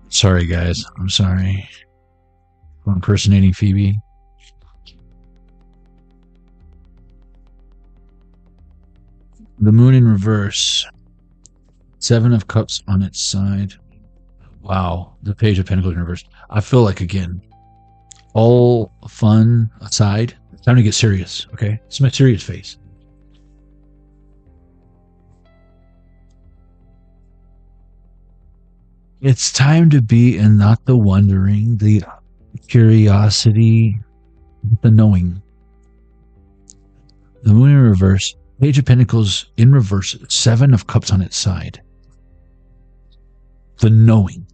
Sorry, guys. I'm sorry. for impersonating Phoebe. The moon in reverse. 7 of Cups on its side. Wow. The Page of Pentacles in reverse. I feel like, again, all fun aside, it's time to get serious, okay? It's my serious face. It's time to be in not the wondering, the curiosity, the knowing. The moon in reverse. Page of Pentacles in reverse. 7 of Cups on its side. The knowing.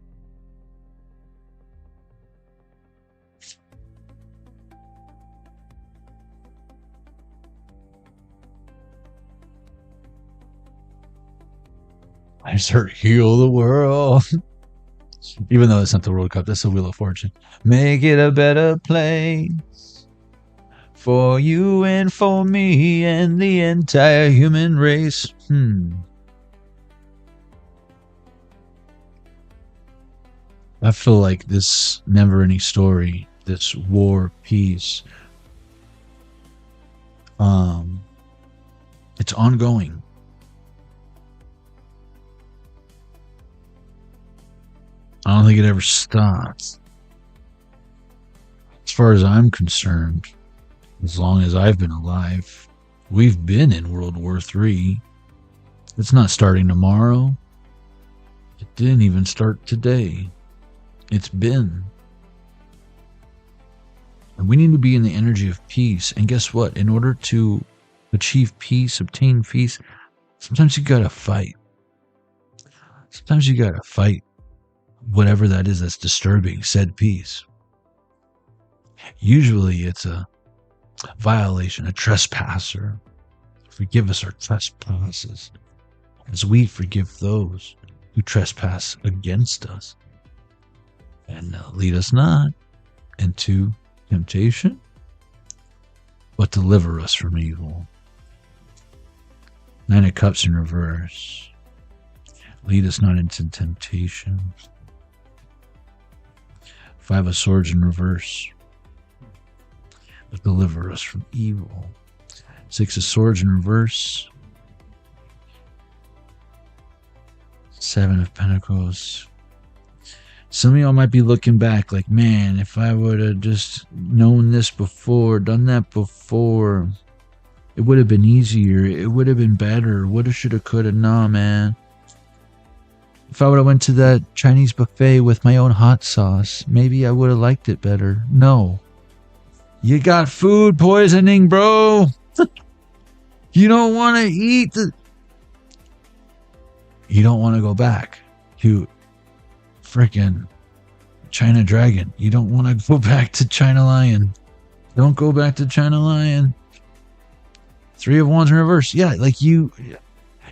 I start heal the world. Even though it's not the World Cup, that's the Wheel of Fortune. Make it a better place for you and for me and the entire human race. I feel like this never-ending story, this war, peace, it's ongoing. I don't think it ever stops. As far as I'm concerned, as long as I've been alive, we've been in World War III. It's not starting tomorrow. It didn't even start today. It's been. And we need to be in the energy of peace. And guess what? In order to achieve peace, obtain peace, sometimes you gotta fight. Sometimes you gotta fight whatever that is that's disturbing said peace. Usually it's a violation, a trespasser. Forgive us our trespasses, as we forgive those who trespass against us. And lead us not into temptation, but deliver us from evil. 9 of Cups in reverse. Lead us not into temptation. 5 of Swords in reverse. Deliver us from evil. 6 of Swords in reverse. 7 of Pentacles. Some of y'all might be looking back like, man, if I would have just known this before, done that before, it would have been easier. It would have been better. Woulda, shoulda, coulda. Nah, man. If I would have went to that Chinese buffet with my own hot sauce, maybe I would have liked it better. No. You got food poisoning, bro. You don't want to eat the... You don't want to go back to freaking China Dragon. You don't want to go back to China Lion. Don't go back to China Lion. 3 of Wands in reverse. Yeah, like you...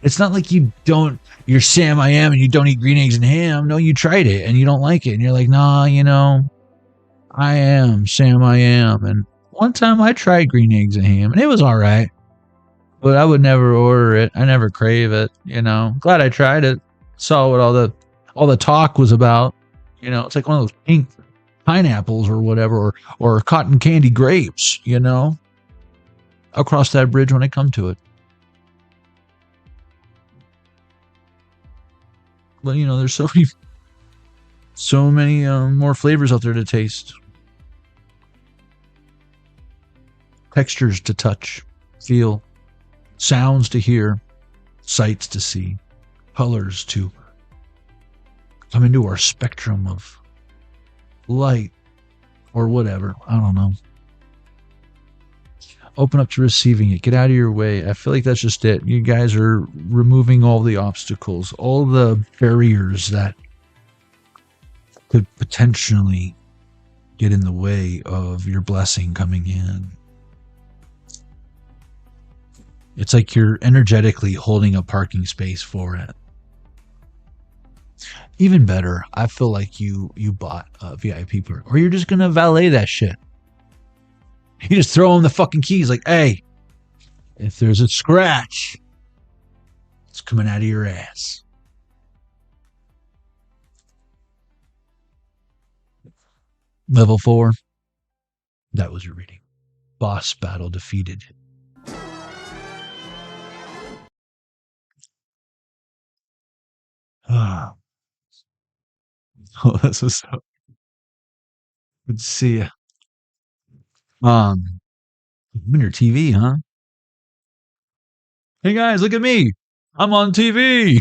It's not like you're Sam I Am and you don't eat green eggs and ham. No, you tried it and you don't like it. And you're like, nah, I am Sam I Am. And one time I tried green eggs and ham and it was all right. But I would never order it. I never crave it, Glad I tried it. Saw what all the talk was about. It's like one of those pink pineapples or whatever, or cotton candy grapes, I'll cross that bridge when I come to it. But there's so many more flavors out there to taste. Textures to touch, feel, sounds to hear, sights to see, colors to come into our spectrum of light or whatever. I don't know. Open up to receiving it. Get out of your way. I feel like that's just it. You guys are removing all the obstacles, all the barriers that could potentially get in the way of your blessing coming in. It's like you're energetically holding a parking space for it. Even better, I feel like you bought a VIP park, or you're just going to valet that shit. You just throw them the fucking keys like, hey, if there's a scratch, it's coming out of your ass. Level 4, That was your reading. Boss battle defeated. Ah. Oh, this is so good to see you. I'm on your TV, huh? Hey guys, look at me. I'm on TV.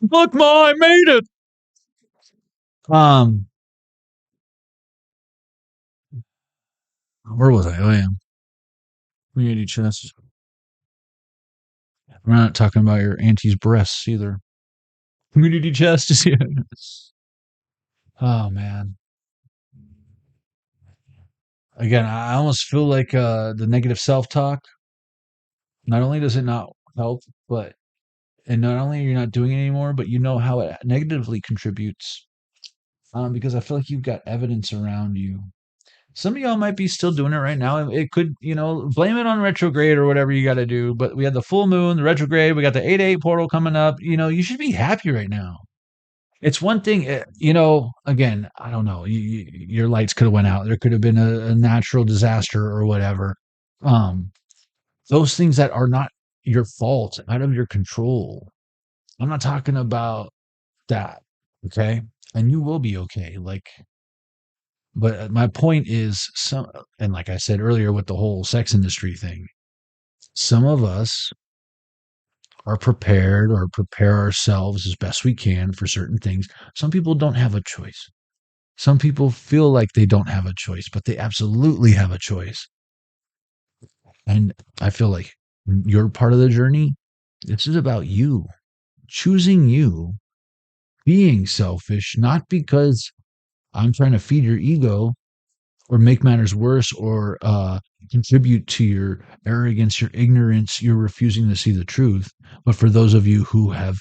Look, Ma, I made it. Where was I? Oh yeah. Community chest. We're not talking about your auntie's breasts either. Community chest is here. Oh man. Again, I almost feel like the negative self-talk, not only does it not help, but and not only are you not doing it anymore, but you know how it negatively contributes. Because I feel like you've got evidence around you. Some of y'all might be still doing it right now. It could, blame it on retrograde or whatever you got to do. But we had the full moon, the retrograde, we got the 8-8 portal coming up. You should be happy right now. It's one thing, again, I don't know. Your lights could have went out. There could have been a natural disaster or whatever. Those things that are not your fault, out of your control. I'm not talking about that. Okay. And you will be okay. But my point is, and like I said earlier with the whole sex industry thing, some of us are prepared or prepare ourselves as best we can for certain things. Some people don't have a choice. Some people feel like they don't have a choice, but they absolutely have a choice. And I feel like you're part of the journey. This is about you, choosing you, being selfish, not because I'm trying to feed your ego or make matters worse or contribute to your arrogance, your ignorance, your refusing to see the truth. But for those of you who have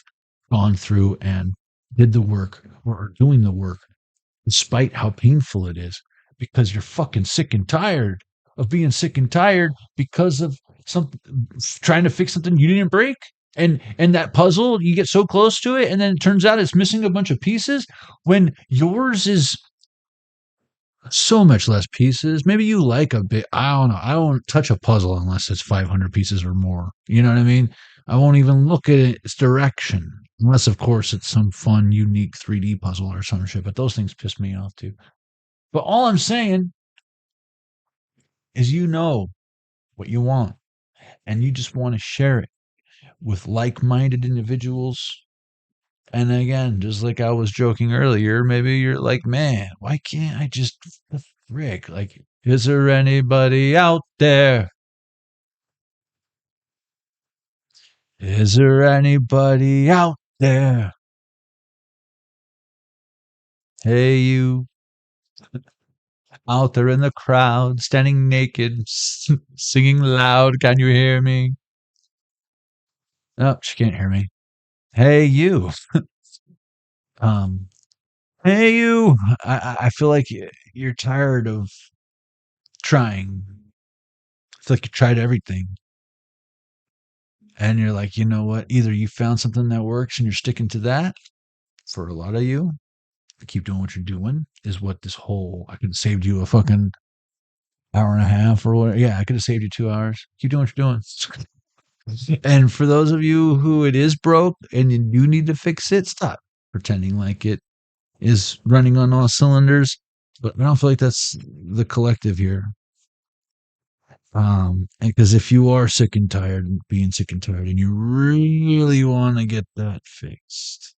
gone through and did the work or are doing the work, despite how painful it is, because you're fucking sick and tired of being sick and tired because of trying to fix something you didn't break. And that puzzle, you get so close to it, and then it turns out it's missing a bunch of pieces when yours is so much less pieces. Maybe you like a bit. I don't know. I won't touch a puzzle unless it's 500 pieces or more. You know what I mean? I won't even look at its direction. Unless, of course, it's some fun, unique 3D puzzle or some shit. But those things piss me off too. But all I'm saying is you know what you want. And you just want to share it with like-minded individuals. And again, just like I was joking earlier, maybe you're like, man, why can't I just frick? Like, is there anybody out there? Is there anybody out there? Hey, you out there in the crowd, standing naked, singing loud. Can you hear me? No, she can't hear me. Hey, you. Hey, you. I feel like you're tired of trying. It's like you tried everything. And you're like, you know what? Either you found something that works and you're sticking to that. For a lot of you, keep doing what you're doing is what this whole, I could have saved you a fucking hour and a half or whatever. Yeah, I could have saved you 2 hours. Keep doing what you're doing. And for those of you who it is broke and you do need to fix it, stop pretending like it is running on all cylinders. But I don't feel like that's the collective here. Because if you are sick and tired and being sick and tired and you really want to get that fixed,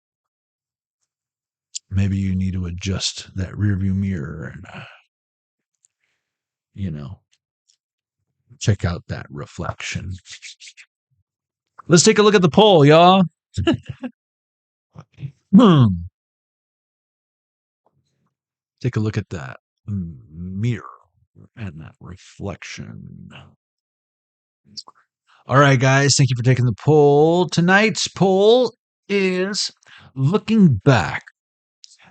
maybe you need to adjust that rearview mirror and, check out that reflection. Let's take a look at the poll, y'all. Take a look at that mirror and that reflection. All right, guys, thank you for taking the poll. Tonight's poll is looking back.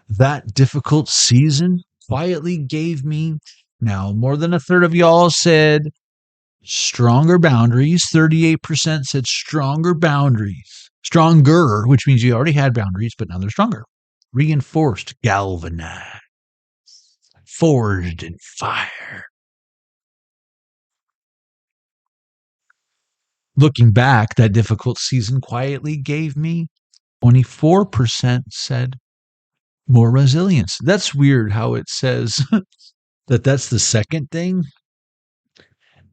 That difficult season quietly gave me, now more than a third of y'all said stronger boundaries. 38% said stronger boundaries. Stronger, which means you already had boundaries, but now they're stronger. Reinforced, galvanized, forged in fire. looking back, that difficult season quietly gave me 24% said more resilience. That's weird how it says that's the second thing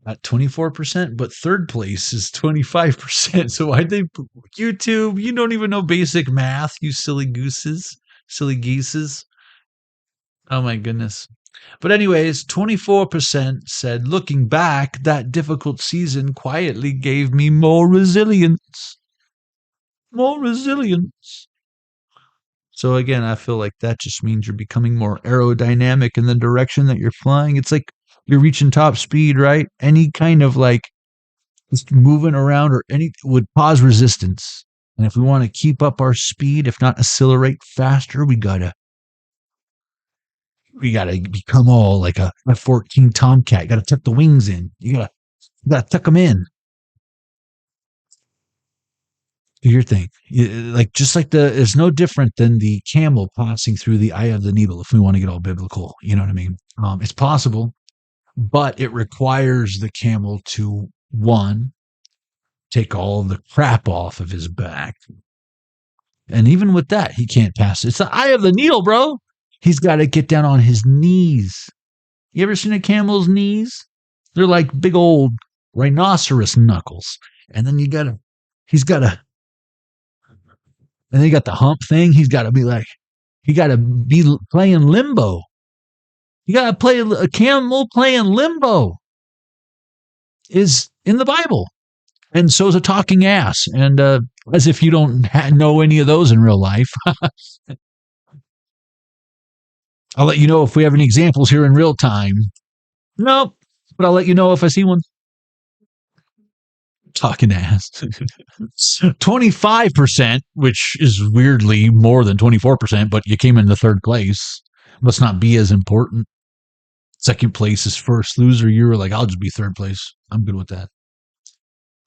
at 24%, but third place is 25%. So I think YouTube, you don't even know basic math, you silly gooses, silly geeses. Oh my goodness. But anyways, 24% said, looking back, that difficult season quietly gave me more resilience. More resilience. So again, I feel like that just means you're becoming more aerodynamic in the direction that you're flying. It's like you're reaching top speed, right? Any kind of like just moving around or any would cause resistance. And if we want to keep up our speed, if not accelerate faster, we gotta become all like a F-14 Tomcat. You gotta tuck the wings in. You gotta tuck them in. Do your thing. Like just like it's no different than the camel passing through the eye of the needle. If we want to get all biblical, you know what I mean. It's possible, but it requires the camel to one, take all the crap off of his back, and even with that, he can't pass it. It's the eye of the needle, bro. He's got to get down on his knees. You ever seen a camel's knees? They're like big old rhinoceros knuckles, and then and then you got the hump thing. He got to be playing limbo. You got to play a camel playing limbo is in the Bible. And so is a talking ass. And as if you don't know any of those in real life. I'll let you know if we have any examples here in real time. Nope. But I'll let you know if I see one. Talking ass. 25%, which is weirdly more than 24%, but you came in the third place. Must not be as important. Second place is first. Loser, you were like, I'll just be third place. I'm good with that.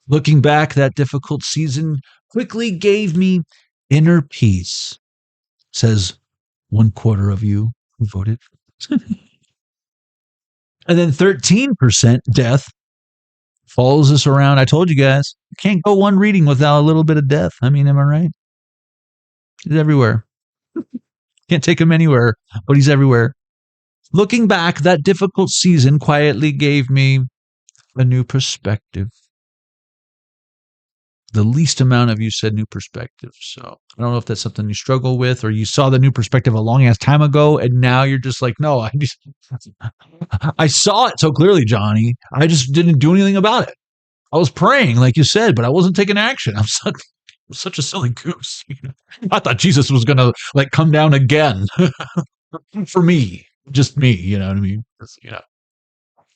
Looking back, that difficult season quickly gave me inner peace, says 1/4 of you who voted. And then 13% death follows us around. I told you guys, you can't go one reading without a little bit of death. I mean, am I right? He's everywhere. Can't take him anywhere, but he's everywhere. Looking back, that difficult season quietly gave me a new perspective. The least amount of you said new perspective. So I don't know if that's something you struggle with, or you saw the new perspective a long ass time ago, and now you're just like, no, I saw it so clearly, Johnny. I just didn't do anything about it. I was praying, like you said, but I wasn't taking action. I'm such a silly goose. I thought Jesus was gonna like come down again for me, just me. You know what I mean?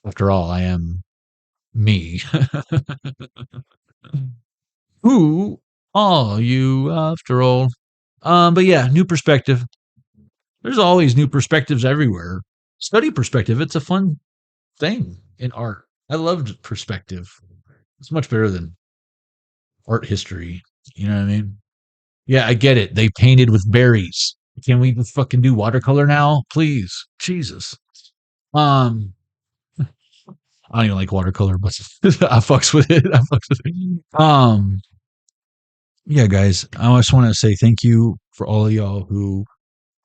After all, I am me. Who are you after all? But yeah, new perspective. There's always new perspectives everywhere. Study perspective. It's a fun thing in art. I loved perspective. It's much better than art history. You know what I mean? Yeah, I get it. They painted with berries. Can we just fucking do watercolor now? Please. Jesus. I don't even like watercolor, but I fucks with it. Yeah, guys, I just want to say thank you for all of y'all who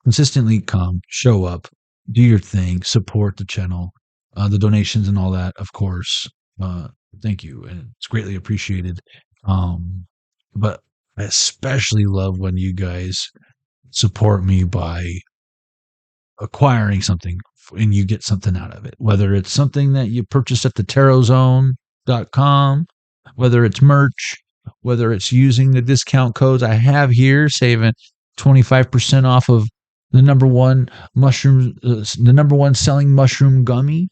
consistently come, show up, do your thing, support the channel, the donations and all that, of course. Thank you, and it's greatly appreciated. But I especially love when you guys support me by acquiring something and you get something out of it, whether it's something that you purchased at the tarotzone.com, whether it's merch, whether it's using the discount codes I have here, saving 25% off of the number one selling mushroom gummy.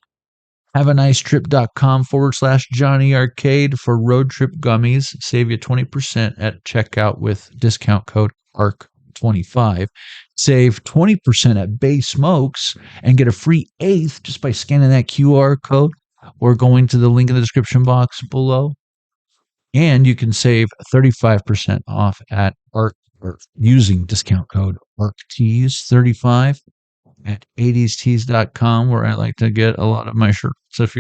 HaveANiceTrip.com/Johnny Arcade for road trip gummies. Save you 20% at checkout with discount code ARK25. Save 20% at Bay Smokes and get a free eighth just by scanning that QR code or going to the link in the description box below. And you can save 35% off at ARK or using discount code ARKTEES35 at 80stees.com, where I like to get a lot of my shirts. If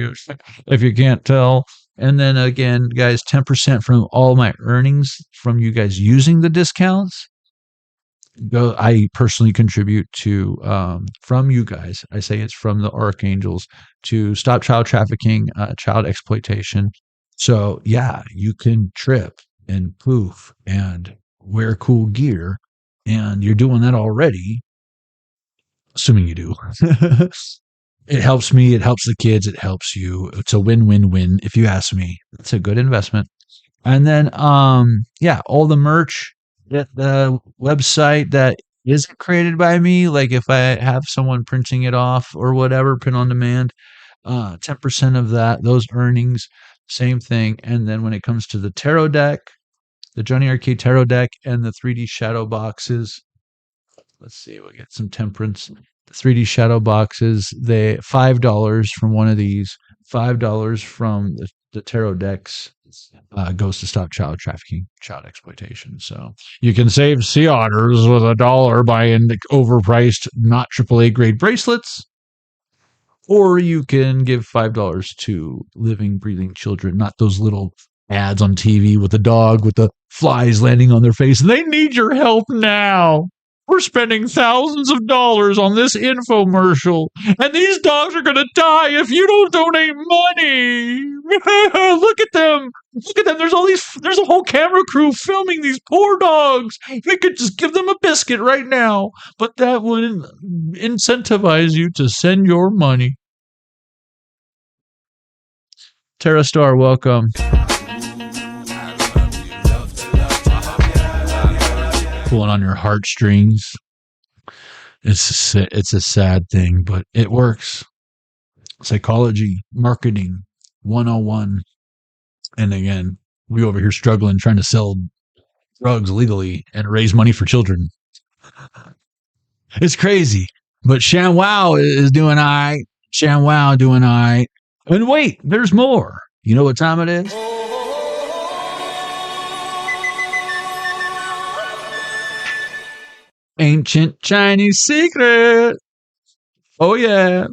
you can't tell, And then again, guys, 10% from all my earnings from you guys using the discounts. I personally contribute to from you guys. I say it's from the archangels to stop child trafficking, child exploitation. So yeah, you can trip and poof and wear cool gear, and you're doing that already, assuming you do. It helps me. It helps the kids. It helps you. It's a win-win-win. If you ask me, it's a good investment. And then, yeah, all the merch at the website that isn't created by me, like if I have someone printing it off or whatever, print on demand, 10% of that, those earnings, same thing. And then when it comes to the tarot deck, the Johnny Arcade tarot deck and the 3D shadow boxes, let's see, we'll get some temperance. The 3D shadow boxes, they $5 from one of these, $5 from the tarot decks goes to stop child trafficking, child exploitation. So you can save sea otters with $1 buying overpriced, not AAA grade bracelets, or you can give $5 to living, breathing children, not those little ads on TV with the dog with the flies landing on their face. They need your help now. We're spending thousands of dollars on this infomercial, and these dogs are going to die if you don't donate money. Look at them. Look at them. There's a whole camera crew filming these poor dogs. We could just give them a biscuit right now, but that would incentivize you to send your money. Tara Star, welcome. Pulling on your heartstrings. It's a sad thing, but it works. Psychology, marketing, 101. And again, we over here struggling trying to sell drugs legally and raise money for children. It's crazy. But ShamWow is doing all right. ShamWow doing all right. And wait, there's more. You know what time it is? Ancient Chinese secret. Oh, yeah.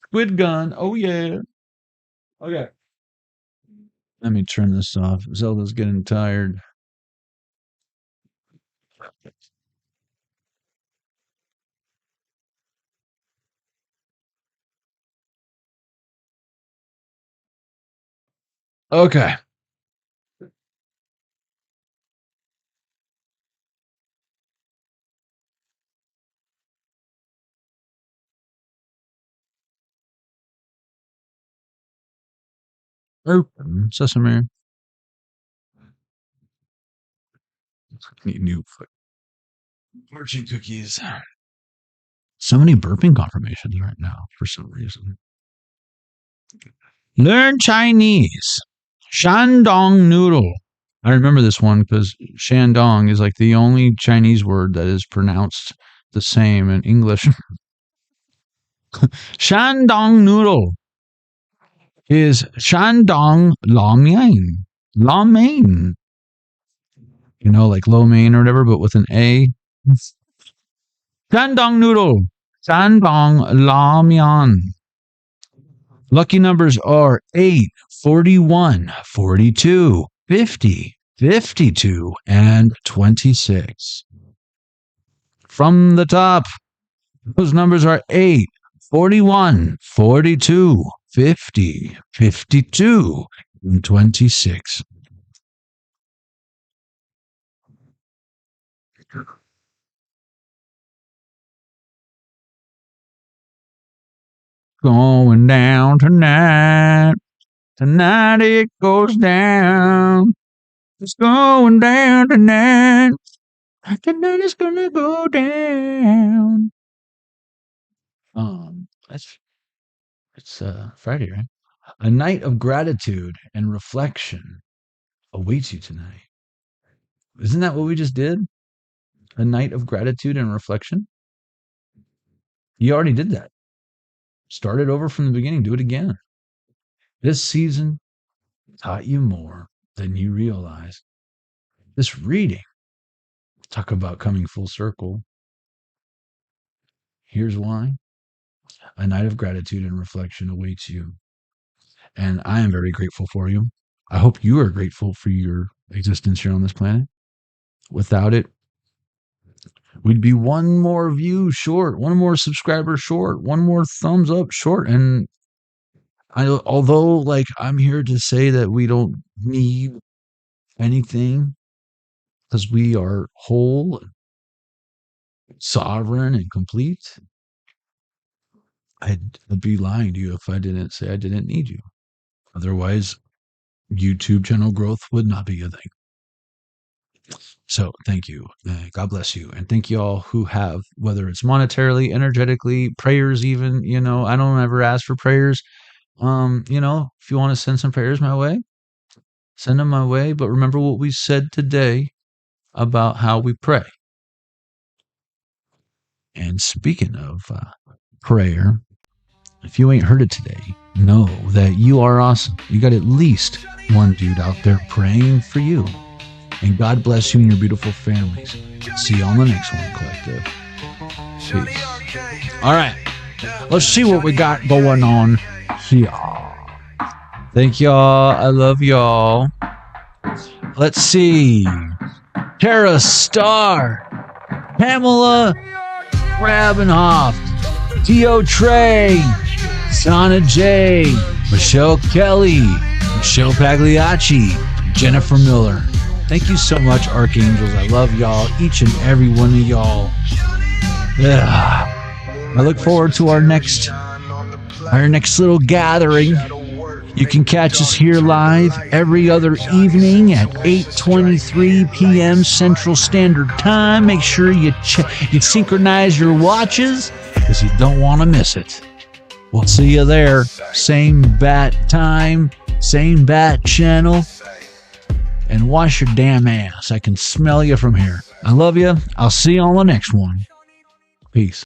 Squid gun. Oh, yeah. Okay. Let me turn this off. Zelda's getting tired. Okay. Open sesame. Need new fortune cookies. So many burping confirmations right now for some reason. Learn Chinese. Shandong noodle. I remember this one because Shandong is like the only Chinese word that is pronounced the same in English. Shandong noodle is Shandong Longyan. Longmain. You know, like lo mein or whatever, but with an A. Shandong noodle. Shandong Lamian. Lucky numbers are 8, 41, 42, 50, 52, and 26. From the top, those numbers are 8, 41, 42, 50, 52, and 26. Going down tonight. Tonight it goes down. It's going down tonight. Tonight it's gonna go down. It's Friday, right? A night of gratitude and reflection awaits you tonight. Isn't that what we just did? A night of gratitude and reflection? You already did that. Start it over from the beginning. Do it again. This season taught you more than you realize. This reading, talk about coming full circle. Here's why. A night of gratitude and reflection awaits you. And I am very grateful for you. I hope you are grateful for your existence here on this planet. Without it, we'd be one more view short, one more subscriber short, one more thumbs up short. And although like I'm here to say that we don't need anything because we are whole, sovereign, and complete, I'd be lying to you if I didn't say I didn't need you. Otherwise, YouTube channel growth would not be a thing. So thank you. God bless you. And thank you all who have, whether it's monetarily, energetically, prayers even, I don't ever ask for prayers. If you want to send some prayers my way, send them my way. But remember what we said today about how we pray. And speaking of prayer, if you ain't heard it today, know that you are awesome. You got at least one dude out there praying for you. And God bless you and your beautiful families. See you on the next one, Collective. Peace. All right. Let's see what we got going on here. Thank y'all. I love y'all. Let's see. Tara Star. Pamela Grabenhoff. T.O. Trey. Sana J. Michelle Kelly. Michelle Pagliacci. Jennifer Miller. Thank you so much, Archangels. I love y'all, each and every one of y'all. I look forward to our next little gathering. You can catch us here live every other evening at 8:23 p.m. Central Standard Time. Make sure you synchronize your watches because you don't want to miss it. We'll see you there. Same bat time, same bat channel. And wash your damn ass. I can smell you from here. I love you. I'll see you on the next one. Peace.